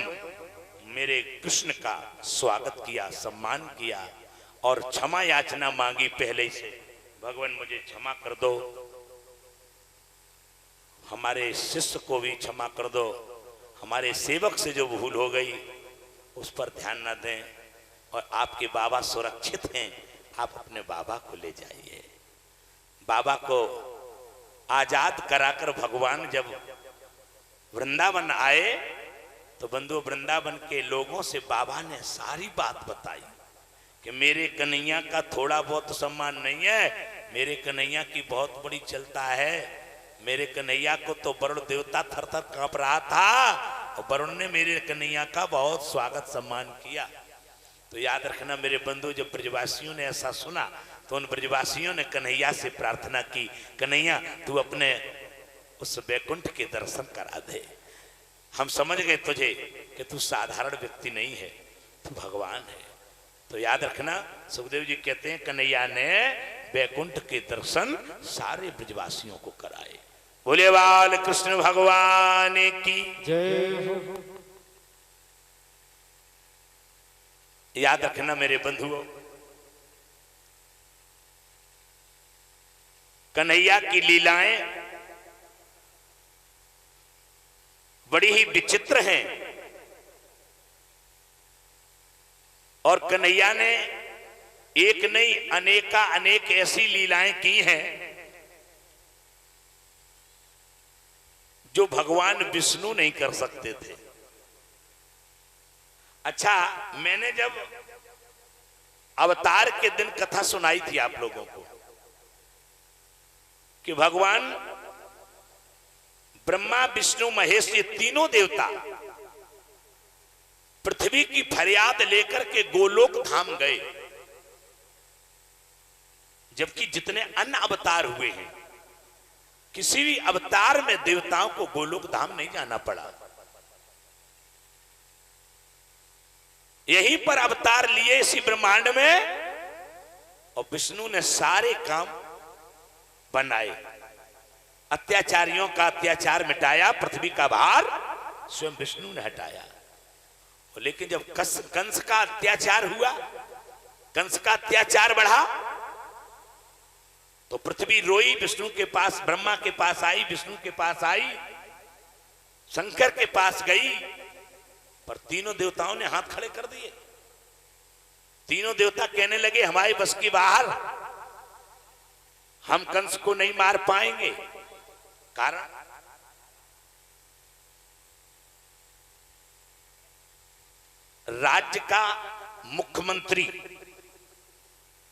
मेरे कृष्ण का स्वागत किया, सम्मान किया और क्षमा याचना मांगी पहले से। भगवान मुझे क्षमा कर दो, हमारे शिष्य को भी क्षमा कर दो, हमारे सेवक से जो भूल हो गई उस पर ध्यान न दें, और आपके बाबा सुरक्षित हैं, आप अपने बाबा को ले जाइए। बाबा को आजाद कराकर भगवान जब वृंदावन आए तो बंधु वृंदावन के लोगों से बाबा ने सारी बात बताई कि मेरे कन्हैया का थोड़ा बहुत सम्मान नहीं है, मेरे कन्हैया की बहुत बड़ी चलता है। मेरे कन्हैया को तो वरुण देवता थर थर कांप रहा था और वरुण ने मेरे कन्हैया का बहुत स्वागत सम्मान किया। तो याद रखना मेरे बंधु, जब ब्रजवासियों ने ऐसा सुना तो उन ब्रजवासियों ने कन्हैया से प्रार्थना की, कन्हैया तू अपने उस वैकुंठ के दर्शन करा दे। हम समझ गए तुझे कि तू साधारण व्यक्ति नहीं है, तू भगवान है। तो याद रखना, सुखदेव जी कहते हैं कन्हैया ने वैकुंठ के दर्शन सारे ब्रजवासियों को कराए। बोले बाल कृष्ण भगवान की जय हो। याद रखना मेरे बंधुओं, कन्हैया की लीलाएं बड़ी ही विचित्र हैं और कन्हैया ने एक नहीं अनेक ऐसी लीलाएं की हैं जो भगवान विष्णु नहीं कर सकते थे। अच्छा, मैंने जब अवतार के दिन कथा सुनाई थी आप लोगों को कि भगवान ब्रह्मा विष्णु महेश ये तीनों देवता पृथ्वी की फरियाद लेकर के गोलोक धाम गए, जबकि जितने अन्य अवतार हुए हैं किसी भी अवतार में देवताओं को गोलोक धाम नहीं जाना पड़ा। यहीं पर अवतार लिए इसी ब्रह्मांड में और विष्णु ने सारे काम बनाए, अत्याचारियों का अत्याचार मिटाया, पृथ्वी का भार स्वयं विष्णु ने हटाया। लेकिन जब कंस का अत्याचार हुआ, कंस का अत्याचार बढ़ा तो पृथ्वी रोई, विष्णु के पास, ब्रह्मा के पास आई, विष्णु के पास आई, शंकर के पास गई, पर तीनों देवताओं ने हाथ खड़े कर दिए। तीनों देवता कहने लगे हमारे बस की बाहर, हम कंस को नहीं मार पाएंगे। कारण राज्य का मुख्यमंत्री,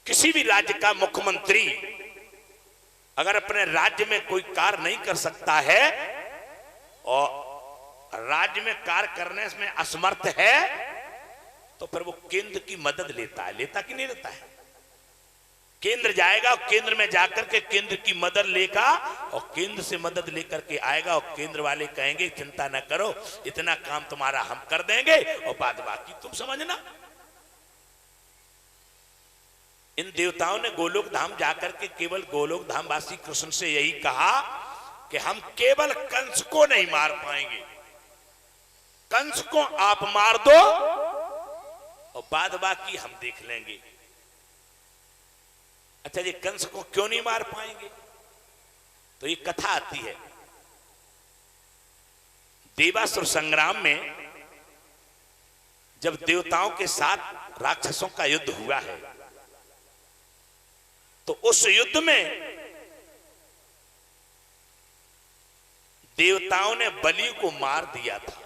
किसी भी राज्य का मुख्यमंत्री अगर अपने राज्य में कोई कार्य नहीं कर सकता है और राज्य में कार्य करने में असमर्थ है तो फिर वो केंद्र की मदद लेता है। लेता कि नहीं लेता है? केंद्र जाएगा और केंद्र में जाकर के केंद्र की मदद लेगा और केंद्र से मदद लेकर के आएगा और केंद्र वाले कहेंगे चिंता न करो, इतना काम तुम्हारा हम कर देंगे और बाद बाकी तुम समझना। इन देवताओं ने गोलोक धाम जाकर के केवल गोलोक धाम वासी कृष्ण से यही कहा कि हम केवल कंस को नहीं मार पाएंगे, कंस को आप मार दो और बाद बाकी हम देख लेंगे। अच्छा जी, कंस को क्यों नहीं मार पाएंगे? तो ये कथा आती है देवासुर संग्राम में, जब देवताओं के साथ राक्षसों का युद्ध हुआ है तो उस युद्ध में देवताओं ने बलि को मार दिया था।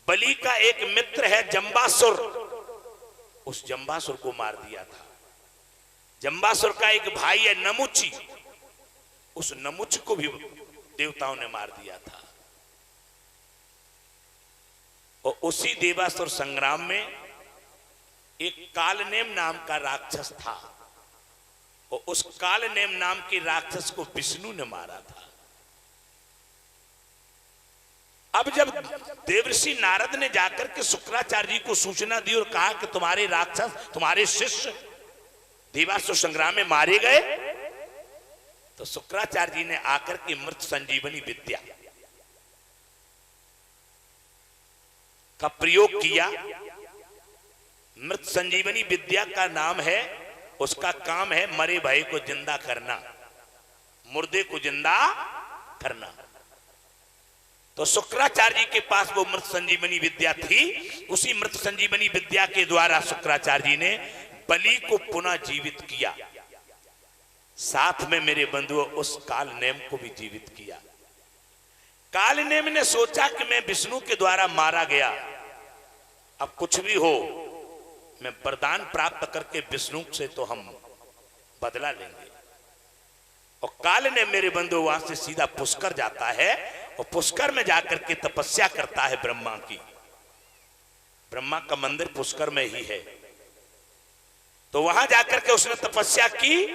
बलि का एक मित्र है जंबासुर, उस जंबासुर को मार दिया था। जंबासुर का एक भाई है नमुची, उस नमुच को भी देवताओं ने मार दिया था। और उसी देवासुर संग्राम में एक कालनेम नाम का राक्षस था और उस कालनेम नाम के राक्षस को विष्णु ने मारा था। अब जब देवर्षि नारद ने जाकर के शुक्राचार्य जी को सूचना दी और कहा कि तुम्हारे राक्षस, तुम्हारे शिष्य देवासुर संग्राम में मारे गए, तो शुक्राचार्य जी ने आकर के मृत संजीवनी विद्या का प्रयोग किया। मृत संजीवनी विद्या का नाम है, उसका काम है मरे भय को जिंदा करना, मुर्दे को जिंदा करना। तो शुक्राचार्य जी के पास वो मृत संजीवनी विद्या थी। उसी मृत संजीवनी विद्या के द्वारा शुक्राचार्य जी ने बलि को पुनः जीवित किया, साथ में मेरे बंधुओं उस कालनेम को भी जीवित किया। कालनेम ने सोचा कि मैं विष्णु के द्वारा मारा गया, अब कुछ भी हो मैं वरदान प्राप्त करके विष्णु से तो हम बदला लेंगे। और काल ने मेरे बंधु वहां से सीधा पुष्कर जाता है और पुष्कर में जाकर के तपस्या करता है ब्रह्मा की। ब्रह्मा का मंदिर पुष्कर में ही है। तो वहां जाकर के उसने तपस्या की,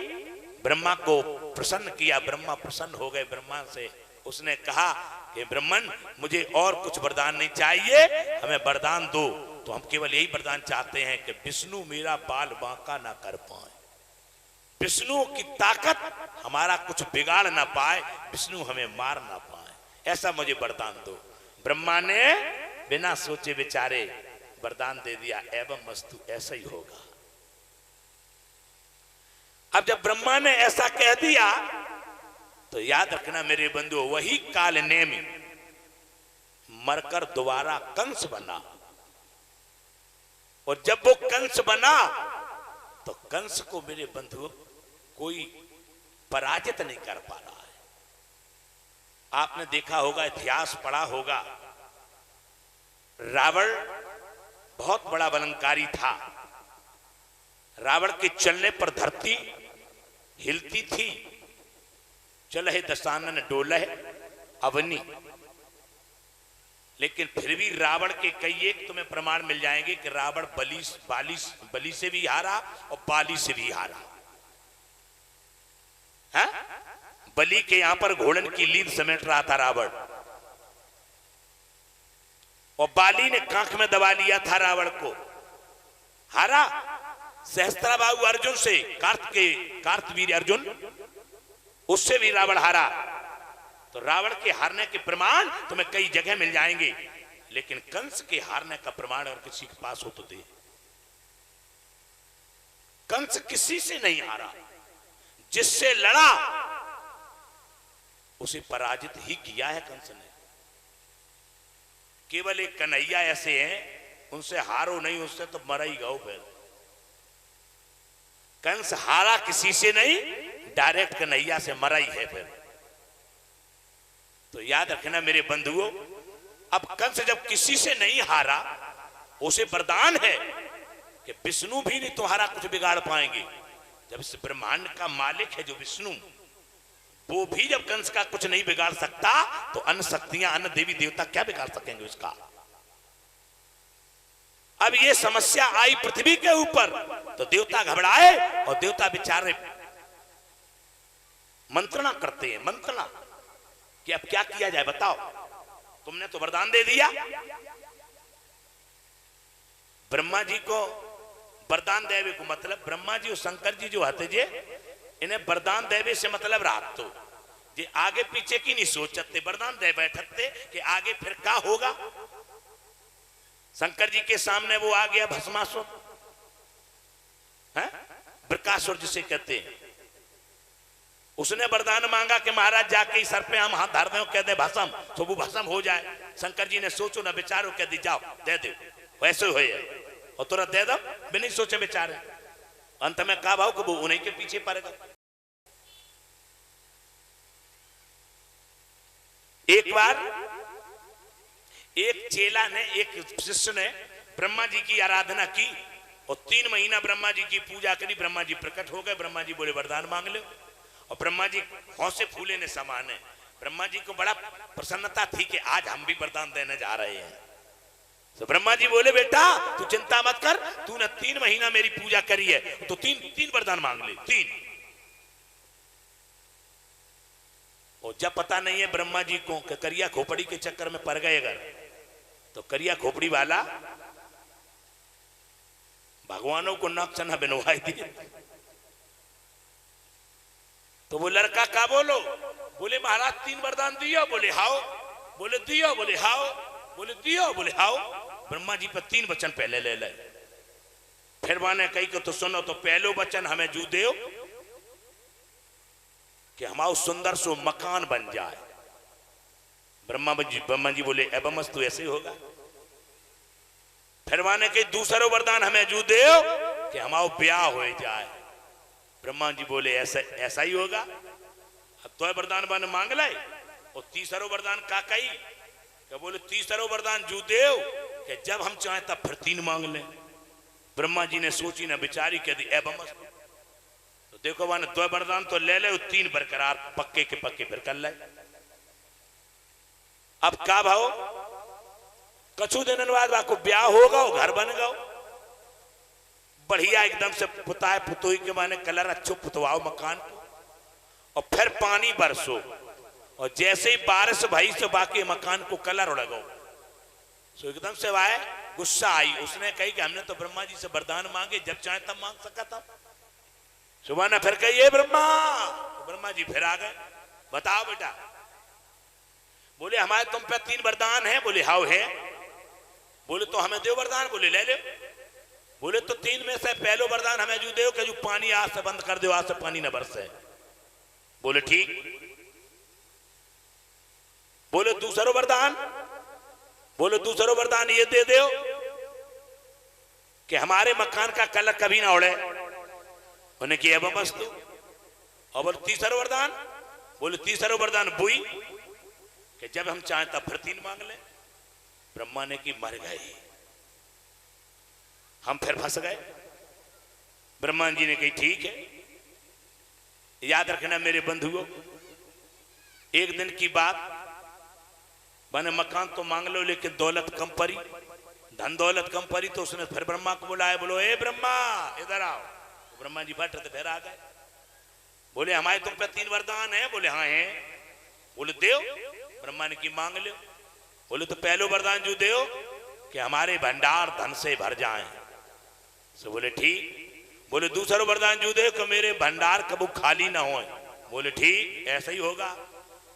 ब्रह्मा को प्रसन्न किया। ब्रह्मा प्रसन्न हो गए ब्रह्मा से। उसने कहा कि ब्रह्मन मुझे और कुछ वरदान नहीं चाहिए, हमें वरदान दो। तो हम केवल यही वरदान चाहते हैं कि विष्णु मेरा बाल बांका ना कर पाए, विष्णु की ताकत हमारा कुछ बिगाड़ ना पाए, विष्णु हमें मार ना पाए, ऐसा मुझे वरदान दो। ब्रह्मा ने बिना सोचे विचारे वरदान दे दिया, एवं वस्तु ऐसा ही होगा। अब जब ब्रह्मा ने ऐसा कह दिया तो याद रखना मेरे बंधुओं, वही काल नेमी मरकर दोबारा कंस बना। और जब वो कंस बना तो कंस को मेरे बंधुओं कोई पराजित नहीं कर पा रहा है। आपने देखा होगा, इतिहास पढ़ा होगा, रावण बहुत बड़ा बलंकारी था। रावण के चलने पर धरती हिलती थी, चलहे दशानन डोलह अवनी। लेकिन फिर भी रावण के कई एक तुम्हें प्रमाण मिल जाएंगे कि रावण बलि से भी हारा और बाली से भी हारा है। बलि के यहां पर घोड़न की लीद समेट रहा था रावण, और बाली ने कांख में दबा लिया था रावण को, हारा। सहस्त्राबाहु अर्जुन से, कार्तवीर अर्जुन, उससे भी रावण हारा। तो रावण के हारने के प्रमाण तुम्हें कई जगह मिल जाएंगे, लेकिन कंस के हारने का प्रमाण अगर किसी के पास हो तो दे। कंस किसी से नहीं हारा, जिससे लड़ा उसे पराजित ही किया है कंस ने। केवल एक कन्हैया ऐसे हैं, उनसे हारो नहीं, उससे तो मरा ही गओ। फिर कंस हारा किसी से नहीं, डायरेक्ट कन्हैया से मरा ही है। फिर तो याद रखना मेरे बंधुओं, अब कंस जब किसी से नहीं हारा, उसे वरदान है कि विष्णु भी नहीं तुम्हारा कुछ बिगाड़ पाएंगे। जब इस ब्रह्मांड का मालिक है जो विष्णु, वो भी जब कंस का कुछ नहीं बिगाड़ सकता, तो अन्य शक्तियां, अन्य देवी देवता क्या बिगाड़ सकेंगे उसका। अब ये समस्या आई पृथ्वी के ऊपर, तो देवता घबराए और देवता बेचारे मंत्रणा करते हैं, मंत्रणा कि अब क्या किया जाए, बताओ। तुमने तो वरदान दे दिया। ब्रह्मा जी को वरदान देवे को मतलब, ब्रह्मा जी और शंकर जी जो हते जे, इन्हें वरदान देवे से मतलब रात तो जे आगे पीछे की नहीं सोचते, वरदान दे बैठते कि आगे फिर क्या होगा। शंकर जी के सामने वो आ गया भस्मासुर, बृकासुर जिसे कहते हैं। उसने वरदान मांगा कि महाराज जाके सर पे हम हाथ धर दें, कह दे भस्म, तो वो भस्म हो जाए। शंकर जी ने सोचो ना बेचारो, कह दी जाओ दे दो, वैसे हो और तुरंत दे दो, बिना सोचे बेचारे। अंत में कहा भाव को वो उन्हीं के पीछे पड़ेगा। एक बार एक चेला ने, एक शिष्य ने ब्रह्मा जी की आराधना की और 3 महीना ब्रह्मा जी की पूजा करी। ब्रह्मा जी प्रकट हो गए। ब्रह्मा जी बोले वरदान मांग लो, और ब्रह्मा जी हौसे फूले ने समान है। ब्रह्मा जी को बड़ा प्रसन्नता थी कि आज हम भी वरदान देने जा रहे हैं। तो ब्रह्मा जी बोले बेटा तू चिंता मत कर, तूने 3 महीना मेरी पूजा करी है, तो तीन वरदान मांग ले, 3। और जब पता नहीं है ब्रह्मा जी को कि करिया खोपड़ी के चक्कर में पड़ गए अगर, तो करिया खोपड़ी वाला भगवानों को नाक चना बनवाई दिए। तो वो लड़का का बोलो, बोले महाराज 3 वरदान दियो, बोले हाओ, बोले दियो, बोले हाओ, बोले दियो, बोले हाओ। ब्रह्मा जी पर 3 वचन पहले ले ले। फिर माने कही को तो सुनो, तो पहलो वचन हमें जू दो कि हमारा सुंदर सो मकान बन जाए। ब्रह्मा जी बोले एवं मस्तु ऐसे ही होगा। फिर माने कि दूसरा वरदान हमें जू दो कि हमारा ब्याह हो जाए। ब्रह्मा जी बोले ऐसा ही होगा। अब तो वरदान बन मांग लाए। और तीसरा वरदान का कही कि बोले तीसरा वरदान जू देव कि जब हम चाहें तब फिर 3 मांग लें। ब्रह्मा जी ने सोची ना विचारी कह दी एवं मस्तु। तो देखो माने 2 वरदान तो ले ले, 3 बरकरार पक्के के पक्के फिर कर ले। अब का भाव कछु दिन बाद आपको ब्याह होगा, घर बन गओ बढ़िया एकदम से पुताए पुतोई के माने कलर अच्छो पुतवाओ मकान को। और फिर पानी बरसो, और जैसे ही बारिश भई तो बाकी मकान को कलर उड़ गो। सो एकदम से वाय गुस्सा आई, उसने कही कि हमने तो ब्रह्मा जी से वरदान मांगे, जब चाहे तब मांग सका था। सुबह ने फिर कही, ये ब्रह्मा। तो ब्रह्मा जी फिर आ गए, बताओ बेटा। बोले हमारे तुम पे 3 वरदान है। बोले हाउ है। बोले तो हमें दो वरदान। बोले ले ले। बोले तो 3 में से पहलो वरदान हमें जो दो कि जो पानी आज से बंद कर दो, आज से पानी न बरसे। बोले ठीक। बोले दूसरो वरदान। बोले दूसरो वरदान ये दे दो कि हमारे मकान का कलर कभी ना उड़े। उन्हें किया वस्तु। और बोले तीसरा वरदान। बोले तीसरा वरदान बुई कि जब हम चाहें तब फिर 3 मांग ले। ब्रह्मा ने की मर गए, हम फिर फंस गए। ब्रह्मा जी ने कही ठीक है। याद रखना मेरे बंधुओं, एक दिन की बात, मैंने मकान तो मांग लो लेकिन दौलत कम पड़ी, धन दौलत कम पड़ी। तो उसने फिर ब्रह्मा को बुलाया, बोलो ए ब्रह्मा इधर आओ। तो ब्रह्मा जी बैठे तो फिर आ गए। बोले हमारे तुम पे 3 वरदान है। बोले हाँ है। बोले देव। ब्रह्मा ने की मांग लो। बोले तो पहलो वरदान जो देव कि हमारे भंडार धन से भर जाएं। सो बोले ठीक। बोले दूसरा वरदान जो दे कि मेरे भंडार कबू खाली ना हो। बोले ठीक ऐसा ही होगा।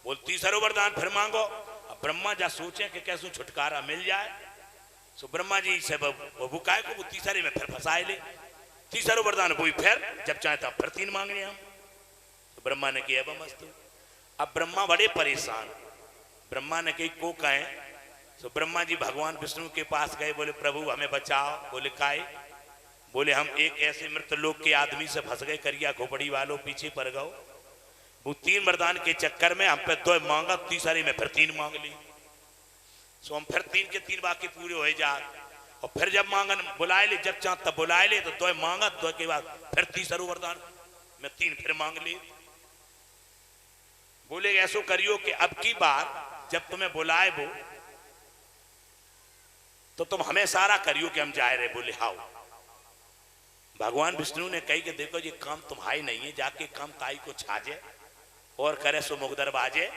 बोले तीसरा वरदान फिर मांगो। अब ब्रह्मा जा सोचे कि कैसे छुटकारा मिल जाए। सो ब्रह्मा जी से बबू काय को वो तीसरे में फिर फंसाए ले। तीसरा वरदान वही फिर जब चाहे तब फिर 3 मांगने हम। तो ब्रह्मा ने किया मस्तु। अब ब्रह्मा बड़े परेशान। ब्रह्मा ने कही को कहे। तो ब्रह्मा जी भगवान विष्णु के पास गए, बोले प्रभु हमें बचाओ। बोले काहे। बोले हम एक ऐसे मृत लोक के आदमी से फंस गए, करिया खोपड़ी वालों पीछे पड़ गए। वो 3 वरदान के चक्कर में हम पे 2 मांगा, तीसरे में फिर 3 मांग ली। सो हम फिर 3 के 3 बाकी पूरे हो जा। और फिर जब मांगन बुलाए ले, जब चाह तब बुलाए ले, तो 2 मांगा, 2 के बाद फिर तीसरा वरदान में 3 फिर मांग ली। बोले ऐसो करियो कि अब की बार जब तुम्हें बुलाए वो तो तुम हमें सारा करियो कि हम जाए रहे। बोले हाउ। भगवान विष्णु ने कही कि देखो ये काम तुम्हारी नहीं है, जाके काम ताई को छाजे और करे सो मुगदर बाजे।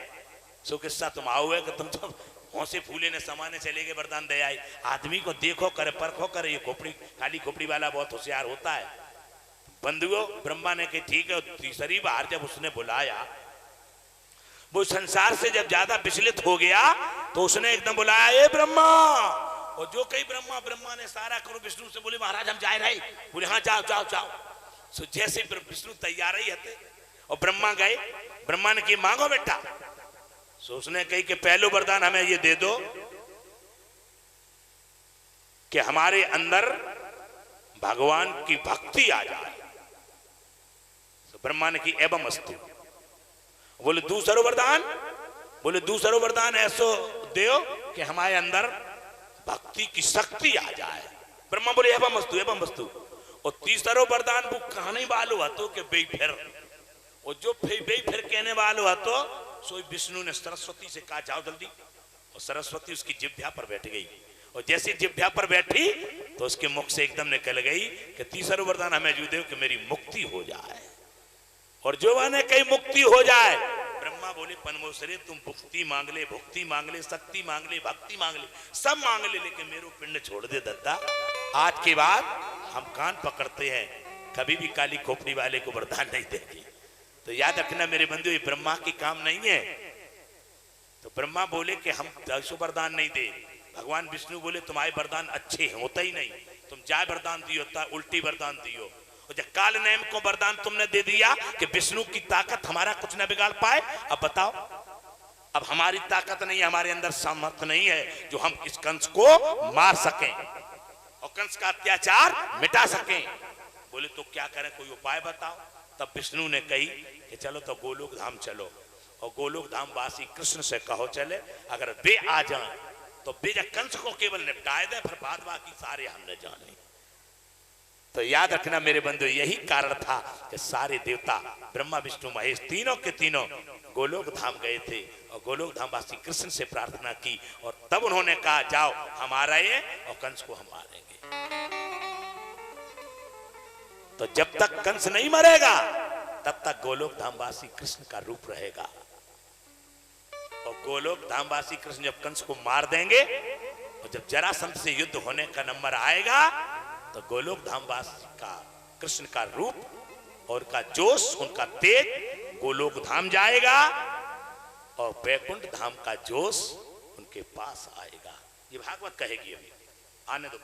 सो किस्सा तुम आओ है कि तुम तो हौसे फूले ने समाने चले गए, वरदान दे आए। आदमी को देखो करे, परखो करे, ये खोपड़ी काली खोपड़ी वाला बहुत होशियार होता है। बंधुओं ब्रह्मा ने कही ठीक है। तीसरी बार जब उसने बुलाया, वो संसार से जब ज्यादा विचलित हो गया तो उसने एकदम बुलाया ए ब्रह्मा। और जो कई ब्रह्मा ने सारा करो विष्णु से बोले महाराज हम जा रहे। बोले हाँ जाओ जाओ जाओ। सो जैसे विष्णु तैयार ही हते और ब्रह्मा गए। ब्रह्मा ने की मांगो बेटा। सो उसने कही कि पहलो वरदान हमें ये दे दो कि हमारे अंदर भगवान की भक्ति आ जाए। सो ब्रह्मा ने की एवं अस्तु। बोले दूसरा वरदान। बोले दूसरा वरदान ऐसो दो कि हमारे अंदर भक्ति की शक्ति आ जाए। ब्रह्मा बोले एवं वस्तु। और तीसरा वरदान वो कहने वालो हतो कि बे फिर। और जो बे फिर कहने वालो हतो सो विष्णु ने सरस्वती से कहा जाओ जल्दी। और सरस्वती उसकी जिह्वा पर बैठ गई। और जैसे जिह्वा पर बैठी तो उसके मुख से एकदम निकल गई कि तीसरा वरदान हमें जो दे कि मेरी मुक्ति हो जाए। और जो माने कहीं मुक्ति हो जाए। ब्रह्मा बोले पनमोसरे तुम भुक्ति मांग ले, भुक्ति मांग ले, शक्ति मांग ले, भक्ति मांग ले, सब मांग ले, लेकिन मेरो पिंड छोड़ दे दद्दा। आज के बाद हम कान पकड़ते हैं, कभी भी काली खोपड़ी वाले को वरदान नहीं देंगे। तो याद रखना मेरे बंधु, ये ब्रह्मा की काम नहीं है। तो ब्रह्मा बोले कि हम 200 वरदान नहीं दे। भगवान विष्णु बोले तुम्हारे वरदान अच्छे होता ही नहीं, तुम जाए वरदान दियो, उल्टी वरदान दियो। और जब काल नेम को वरदान तुमने दे दिया कि विष्णु की ताकत हमारा कुछ न बिगाड़ पाए। अब बताओ, अब हमारी ताकत नहीं है, हमारे अंदर सामर्थ्य नहीं है जो हम इस कंस को मार सकें और कंस का अत्याचार मिटा सकें। बोले तो क्या करें, कोई उपाय बताओ। तब विष्णु ने कही कि चलो तो गोलोक धाम चलो और गोलोक धाम वासी कृष्ण से कहो चले, अगर वे आ जाएं तो वे कंस को केवल निपटाए दे, फिर बाद बाकी सारे हमने जाने। तो याद रखना मेरे बंधु, यही कारण था कि सारे देवता ब्रह्मा विष्णु महेश तीनों के तीनों गोलोक धाम गए थे और गोलोक धाम वासी कृष्ण से प्रार्थना की। और तब उन्होंने कहा जाओ हम आ रहे हैं और कंस को हम मारेंगे। तो जब तक कंस नहीं मरेगा तब तक गोलोक धामवासी कृष्ण का रूप रहेगा। और गोलोक धामवासी कृष्ण जब कंस को मार देंगे और जब जरासंध से युद्ध होने का नंबर आएगा तो गोलोक धामवासी का कृष्ण का रूप और का जोश, उनका तेज गोलोक धाम जाएगा और वैकुंठ धाम का जोश उनके पास आएगा। ये भागवत कहेगी। अभी आने दो।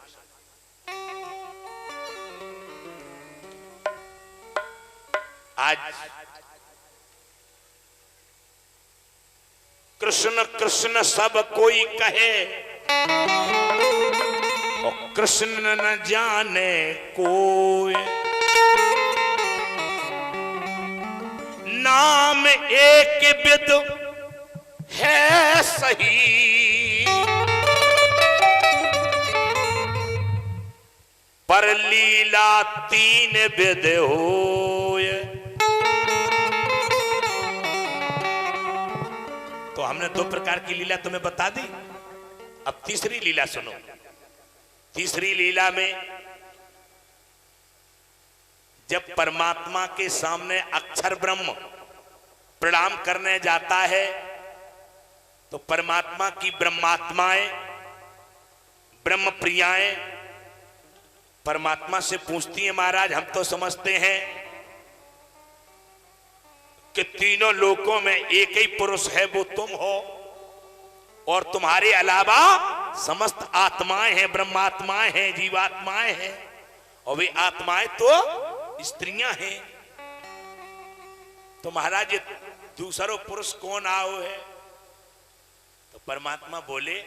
आज कृष्ण कृष्ण सब कोई कहे और कृष्ण न जाने कोई, नाम एक विद है सही, पर लीला तीन विद होय। तो हमने दो प्रकार की लीला तुम्हें बता दी, अब तीसरी लीला सुनो। तीसरी लीला में जब परमात्मा के सामने अक्षर ब्रह्म प्रणाम करने जाता है तो परमात्मा की ब्रह्मात्माएं, ब्रह्म प्रियाएं परमात्मा से पूछती हैं, महाराज हम तो समझते हैं कि तीनों लोकों में एक ही पुरुष है, वो तुम हो, और तुम्हारे अलावा समस्त आत्माएं हैं, ब्रह्मात्माएं हैं, जीवात्माएं हैं, और वे आत्माएं तो स्त्रियां हैं। तो महाराज ये दूसरो पुरुष कौन आओ है? तो परमात्मा बोले,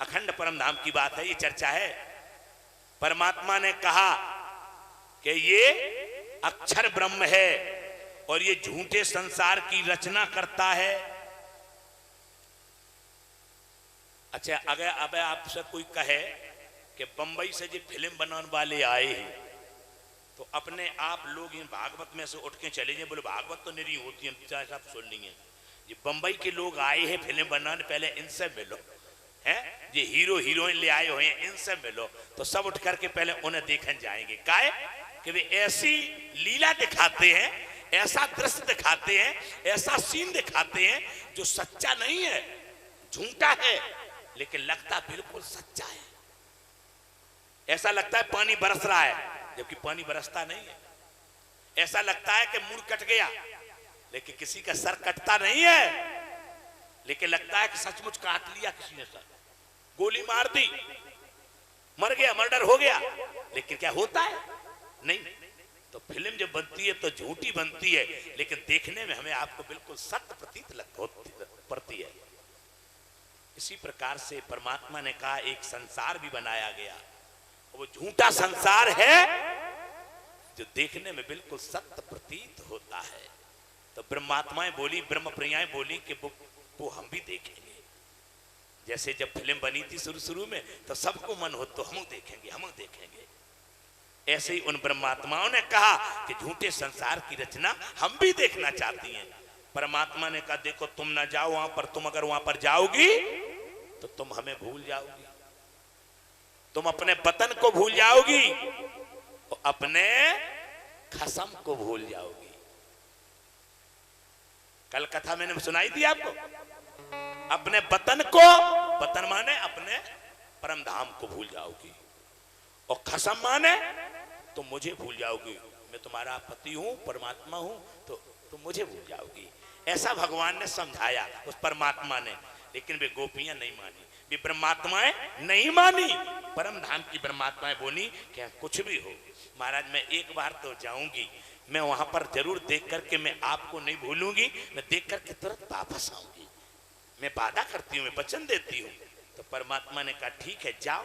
अखंड परम धाम की बात है, ये चर्चा है। परमात्मा ने कहा कि ये अक्षर ब्रह्म है और ये झूठे संसार की रचना करता है। अच्छा, अगर अब आपसे कोई कहे कि बंबई से जो फिल्म बनाने वाले आए हैं तो अपने आप लोग इन भागवत में से उठ के चले जाए, बोले भागवत तो नहीं होती है, चाहे आप सुन ली है। ये बंबई के लोग आए हैं फिल्म बनाने, पहले इनसे मिलो, हैं ये हीरो हीरोइन ले आए हुए हैं, इनसे मिलो। तो सब उठ करके पहले उन्हें देखने जाएंगे, काहे कि वे ऐसी लीला दिखाते हैं, ऐसा दृश्य दिखाते हैं, ऐसा सीन दिखाते हैं जो सच्चा नहीं है, झूठा है, लेकिन लगता बिल्कुल सच्चा है। ऐसा लगता है पानी बरस रहा है जबकि पानी बरसता नहीं है। ऐसा लगता है कि मुंह कट गया लेकिन किसी का सर कटता नहीं है, लेकिन लगता है कि सचमुच काट लिया किसी ने, सर गोली मार दी, मर गया, मर्डर हो गया, लेकिन क्या होता है? नहीं। तो फिल्म जब बनती है तो झूठी बनती है, लेकिन देखने में हमें आपको बिल्कुल सत्य प्रतीत पड़ती है। इसी प्रकार से परमात्मा ने कहा एक संसार भी बनाया गया, वो झूठा संसार है जो देखने में बिल्कुल सत्य प्रतीत होता है। तो ब्रह्मात्माएं बोली, ब्रह्म प्रियाएं बोली कि वो हम भी देखेंगे। जैसे जब फिल्म बनी थी शुरू में तो सबको मन हो तो हम देखेंगे, हम देखेंगे। ऐसे ही उन ब्रह्मात्माओं ने कहा कि झूठे संसार की रचना हम भी देखना चाहती हैं। परमात्मा ने कहा देखो तुम ना जाओ वहां पर, तुम अगर वहां पर जाओगी तो तुम हमें भूल जाओगी, तुम अपने वतन को भूल जाओगी और अपने खसम को भूल जाओगी। कल कथा मैंने सुनाई थी आपको, अपने वतन को, वतन माने अपने परम धाम को भूल जाओगी, और खसम माने तुम मुझे भूल जाओगी। मैं तुम्हारा पति हूं, परमात्मा हूं, तो तुम मुझे भूल जाओगी। ऐसा भगवान ने समझाया उस परमात्मा ने, लेकिन वे गोपियां नहीं मानी, वे ब्रह्मात्माएं नहीं मानी। परम धाम की ब्रह्मात्माएं बोली क्या कुछ भी हो महाराज, मैं एक बार तो जाऊंगी, मैं वहां पर जरूर देख करके मैं आपको नहीं भूलूंगी, मैं देख करके तुरंत वापस आऊंगी, मैं वादा करती हूँ, मैं वचन देती हूँ। तो परमात्मा ने कहा ठीक है जाओ।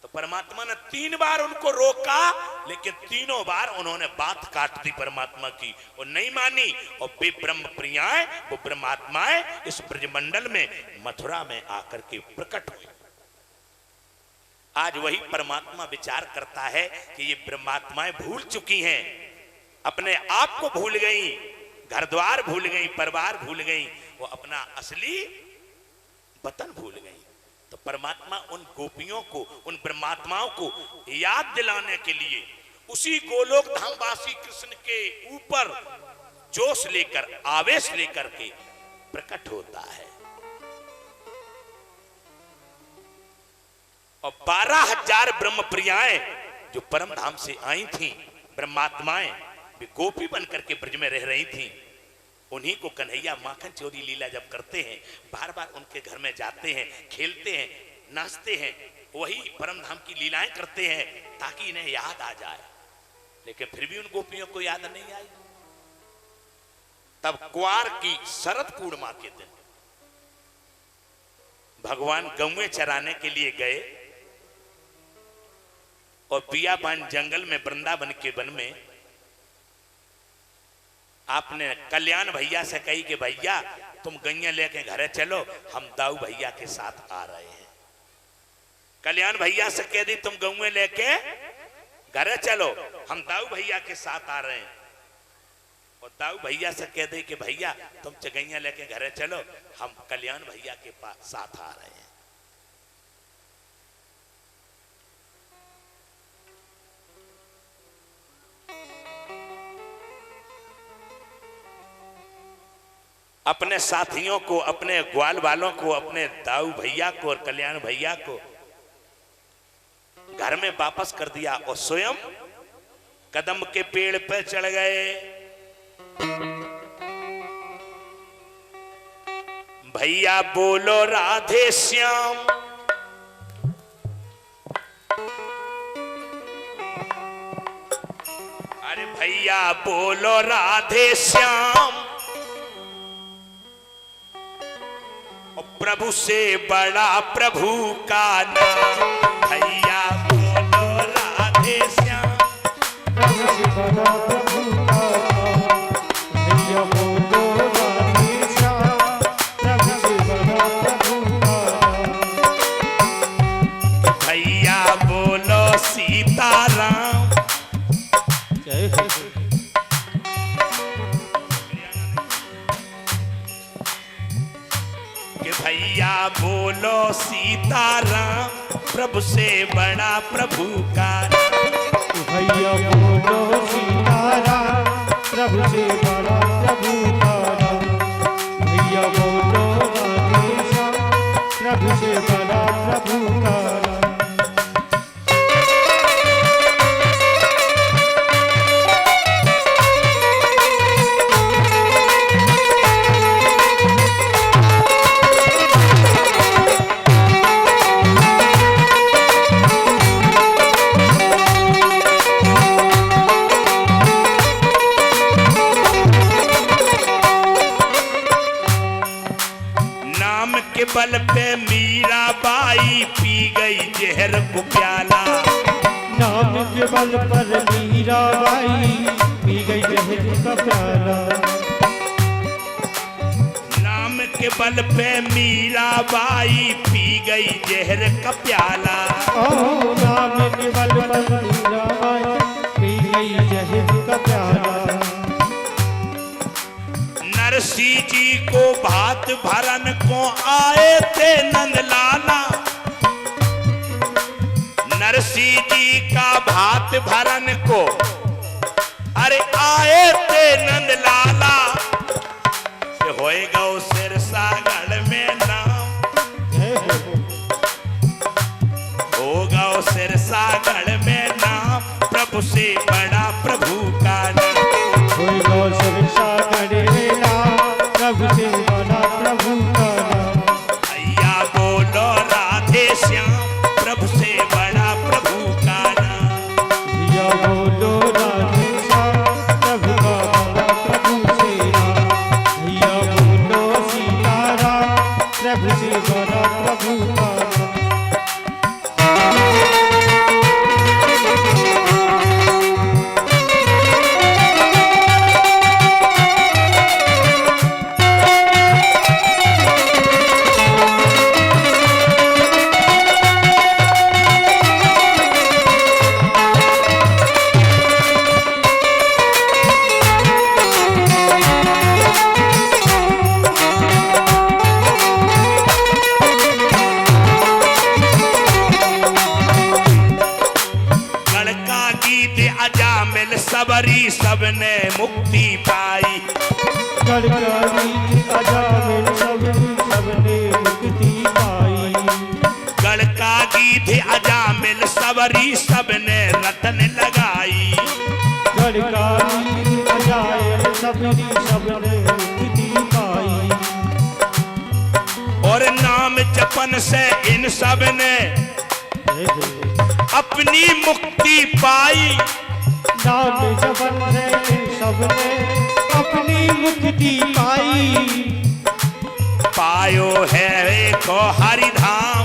तो परमात्मा ने 3 बार उनको रोका, लेकिन तीनों बार उन्होंने बात काट दी परमात्मा की, और नहीं मानी। और वे ब्रह्म प्रियाएं, वो ब्रह्मात्माएं इस ब्रजमंडल में मथुरा में आकर के प्रकट हुई। आज वही परमात्मा विचार करता है कि ये ब्रह्मात्माएं भूल चुकी हैं, अपने आप को भूल गई, घर द्वार भूल गई, परिवार भूल गई, वो अपना असली वतन भूल गई। तो परमात्मा उन गोपियों को, उन ब्रह्मात्माओं को याद दिलाने के लिए, उसी गोलोक धामवासी कृष्ण के ऊपर जोश लेकर, आवेश लेकर के प्रकट होता है। और 12,000 ब्रह्म प्रियाएं जो परम धाम से आई थीं, ब्रह्मात्माएं, वे गोपी बनकर के ब्रज में रह रही थीं। उन्हीं को कन्हैया माखन चोरी लीला जब करते हैं, बार बार उनके घर में जाते हैं, खेलते हैं, नाचते हैं, वही परम धाम की लीलाएं करते हैं ताकि इन्हें याद आ जाए। लेकिन फिर भी उन गोपियों को याद नहीं आई। तब क्वार की शरद पूर्णिमा के दिन भगवान गौएं चराने के लिए गए और बियाबान जंगल में, वृंदावन के वन में, आपने कल्याण भैया से कही कि भैया तुम गैया लेके घरे चलो, हम दाऊ भैया के साथ आ रहे हैं। कल्याण भैया से कह दी तुम गौएं लेके घरे चलो, हम दाऊ भैया के साथ आ रहे हैं। और दाऊ भैया से कह दे कि भैया तुम चगैया लेके घरे चलो, हम कल्याण भैया के साथ आ रहे हैं। अपने साथियों को, अपने ग्वाल वालों को, अपने दाऊ भैया को और कल्याण भैया को घर में वापस कर दिया और स्वयं कदम के पेड़ पर चढ़ गए। भैया बोलो राधे श्याम, अरे भैया बोलो राधे श्याम, प्रभु से बड़ा प्रभु का नाम। भैया बोलो राधे श्याम, प्रभु से बड़ा प्रभु का नाम। भैया बोलो राधे श्याम, प्रभु से बड़ा प्रभु का नाम। भैया बोलो सीताराम, जय हो। भैया बोलो सीताराम, प्रभु से बड़ा प्रभु का नाम। भैया बोलो सीताराम, प्रभु से बड़ा प्रभु का नाम। भैया बोलो राधे श्याम, प्रभु से बड़ा प्रभु का नाम। बल पे मीराबाई पी गई जहर को प्याला। नाम के बल पर मीराबाई पी गई जहर का प्याला। नाम के बल पे मीराबाई पी गई जहर का प्याला। ओ नाम के बल पर मीराबाई पी गई जहर का प्याला। नरसी जी को भात भरन को आए थे नंदलाला। नरसी जी का भात भरन को अरे आए थे नंदलाला। होएगा सिरसागढ़ में नाम, होगा सिरसागढ़ में नाम, प्रभु से बड़ा प्रभु का नाम। होएगा सिरसागढ़ में नाम, प्रभु से बड़ा प्रभु का नाम। भैया बोलो राधे श्याम, प्रभु से बड़ा प्रभु का नाम। भैया बोलो राधे श्याम, प्रभु का बड़ा प्रभु से नाम। भैया बोलो सीताराम, प्रभु से बड़ा प्रभु का नाम। सबरी सबने मुक्ति पाई। गड़करी अजामिल सबने मुक्ति पाई। गड़का गीत अजामिल सबरी सबने रतन लगाई। गड़का अजामिल सबने मुक्ति पाई। और नाम जपन से इन सब ने अपनी मुक्ति पाई। नाम जपन से इन सब ने अपनी मुक्ति पाई। पायो है को हरिधाम,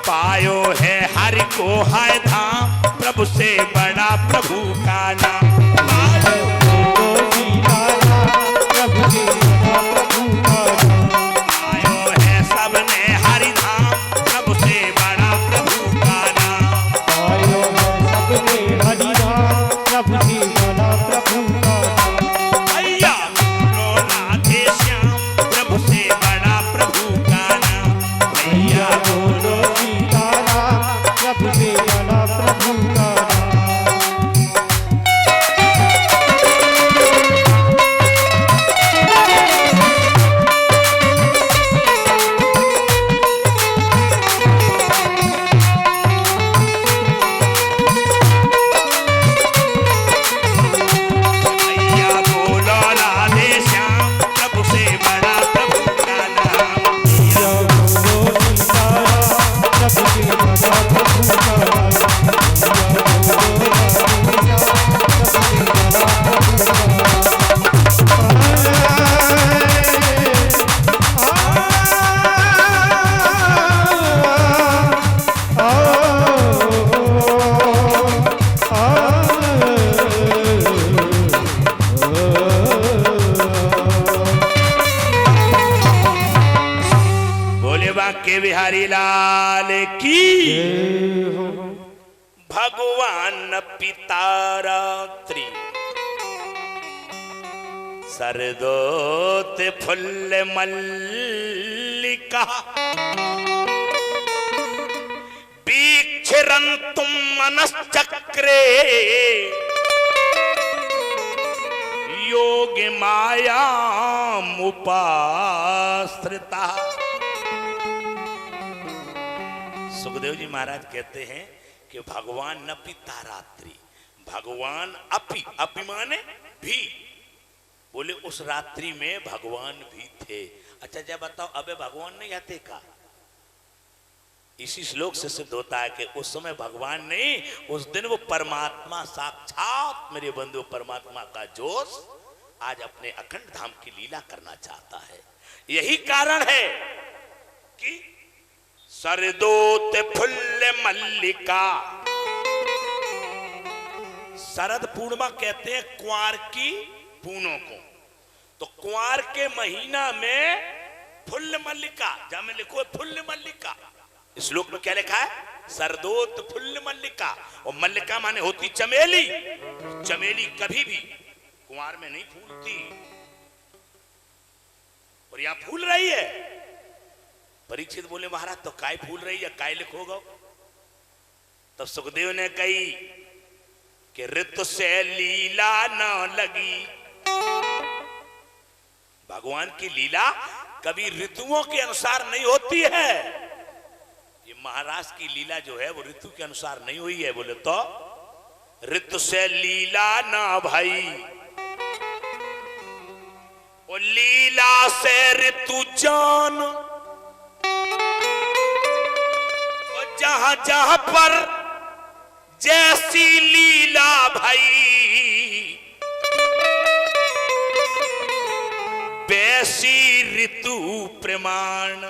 पायो है हरि को है धाम, प्रभु से बड़ा प्रभु का नाम। पायो प्रभु से बड़ा प्रभु का नाम। पायो है सबने हरिधाम, प्रभु से बड़ा प्रभु का नाम। पायो है सबने हरिधाम, प्रभु से बड़ा प्रभु का नाम। भैया बोलो राधे श्याम, प्रभु से बड़ा प्रभु का नाम। भैया बोलो सीताराम, प्रभु से बड़ा प्रभु का नाम। भैया बोलो राधे श्याम, प्रभु से बड़ा प्रभु का नाम। या बोलो सीताराम, प्रभु से बड़ा प्रभु का नाम। या बोलो सीताराम, प्रभु से बोले बांके बिहारी लाल की। भगवान पिता रात्रि सरदोत फुल्ल मल्लिका। वीक्षरन्तुं मनश्चक्रे योग माया मुपाश्रिता। सुखदेव जी महाराज कहते हैं कि भगवान न पिता रात्रि, भगवान अपि माने भी। बोले उस रात्रि में भगवान भी थे। अच्छा जब बताओ अबे भगवान नहीं आते का? इसी श्लोक से सिद्ध होता है कि उस समय भगवान नहीं, उस दिन वो परमात्मा साक्षात मेरे बंधु परमात्मा का जोश आज अपने अखंड धाम की लीला करना चाहता है। यही कारण है कि सरदोत फुल्ल मल्लिका। शरद पूर्णिमा कहते हैं कुंवार की पूनों को। तो कुंवार के महीना में फुल्ल मल्लिका, जहां में लिखो है फुल्ल मल्लिका, इस श्लोक में क्या लिखा है? सरदोत फुल्ल मल्लिका। और मल्लिका माने होती चमेली। चमेली कभी भी कुंवार में नहीं फूलती, और यहां फूल रही है। परीक्षित बोले महाराज तो काय फूल रही है, काय लिखोगा? तब सुखदेव ने कही कि ऋतु से लीला न लगी। भगवान की लीला कभी ऋतुओं के अनुसार नहीं होती है। ये महाराज की लीला जो है वो ऋतु के अनुसार नहीं हुई है। बोले तो ऋतु से लीला ना भाई, और लीला से ऋतु जान। और जहां जहां पर जैसी लीला भाई, वैसी ऋतु प्रमाण।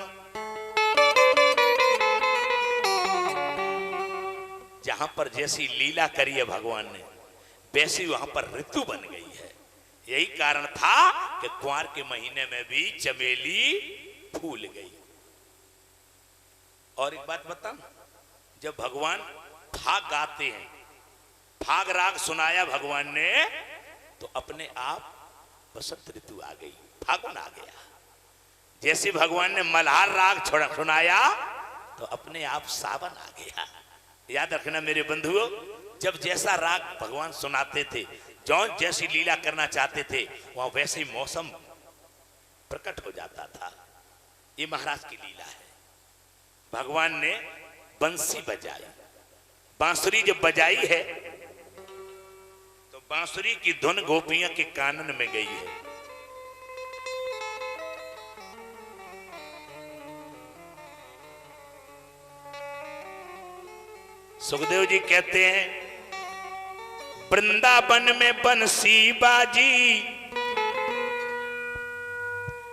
जहां पर जैसी लीला करी है भगवान ने, वैसी वहां पर ऋतु बन गई है। यही कारण था कि कुंवार के महीने में भी चमेली फूल गई। और एक बात बताऊं, जब भगवान फाग गाते हैं, फाग राग सुनाया भगवान ने, तो अपने आप बसंत ऋतु आ गई, फागुन आ गया। जैसे भगवान ने मल्हार राग सुनाया तो अपने आप सावन आ गया। याद रखना मेरे बंधुओं, जब जैसा राग भगवान सुनाते थे, जौन जैसी लीला करना चाहते थे, वहां वैसे ही मौसम प्रकट हो जाता था। ये महाराज की लीला है। भगवान ने बंसी बजाई, बांसुरी जब बजाई है तो बांसुरी की धुन गोपियों के कानन में गई है। सुखदेव जी कहते हैं, वृंदावन में बंसी बाजी,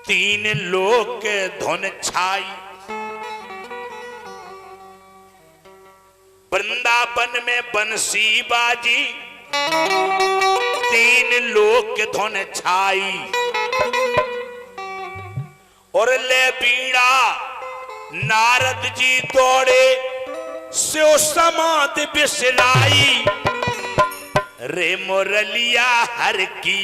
तीन लोक धुन छाई। वृंदावन में बंसी बाजी, तीन लोक धुन छाई। और ले बीड़ा नारद जी दौड़े, स्यो समाधि बिसलाई। रे मुरलिया हर की,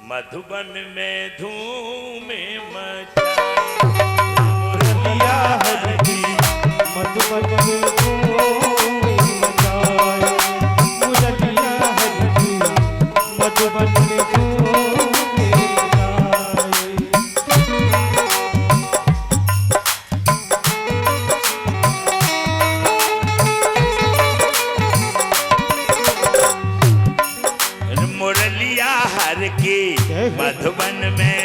मधुबन में धूम मचाई। मुरलिया हर की, मधुबन में धूम मचाई। मुरलिया हर की, मधुबन में धूम मचाई। मुरलिया हर की, मधुबन में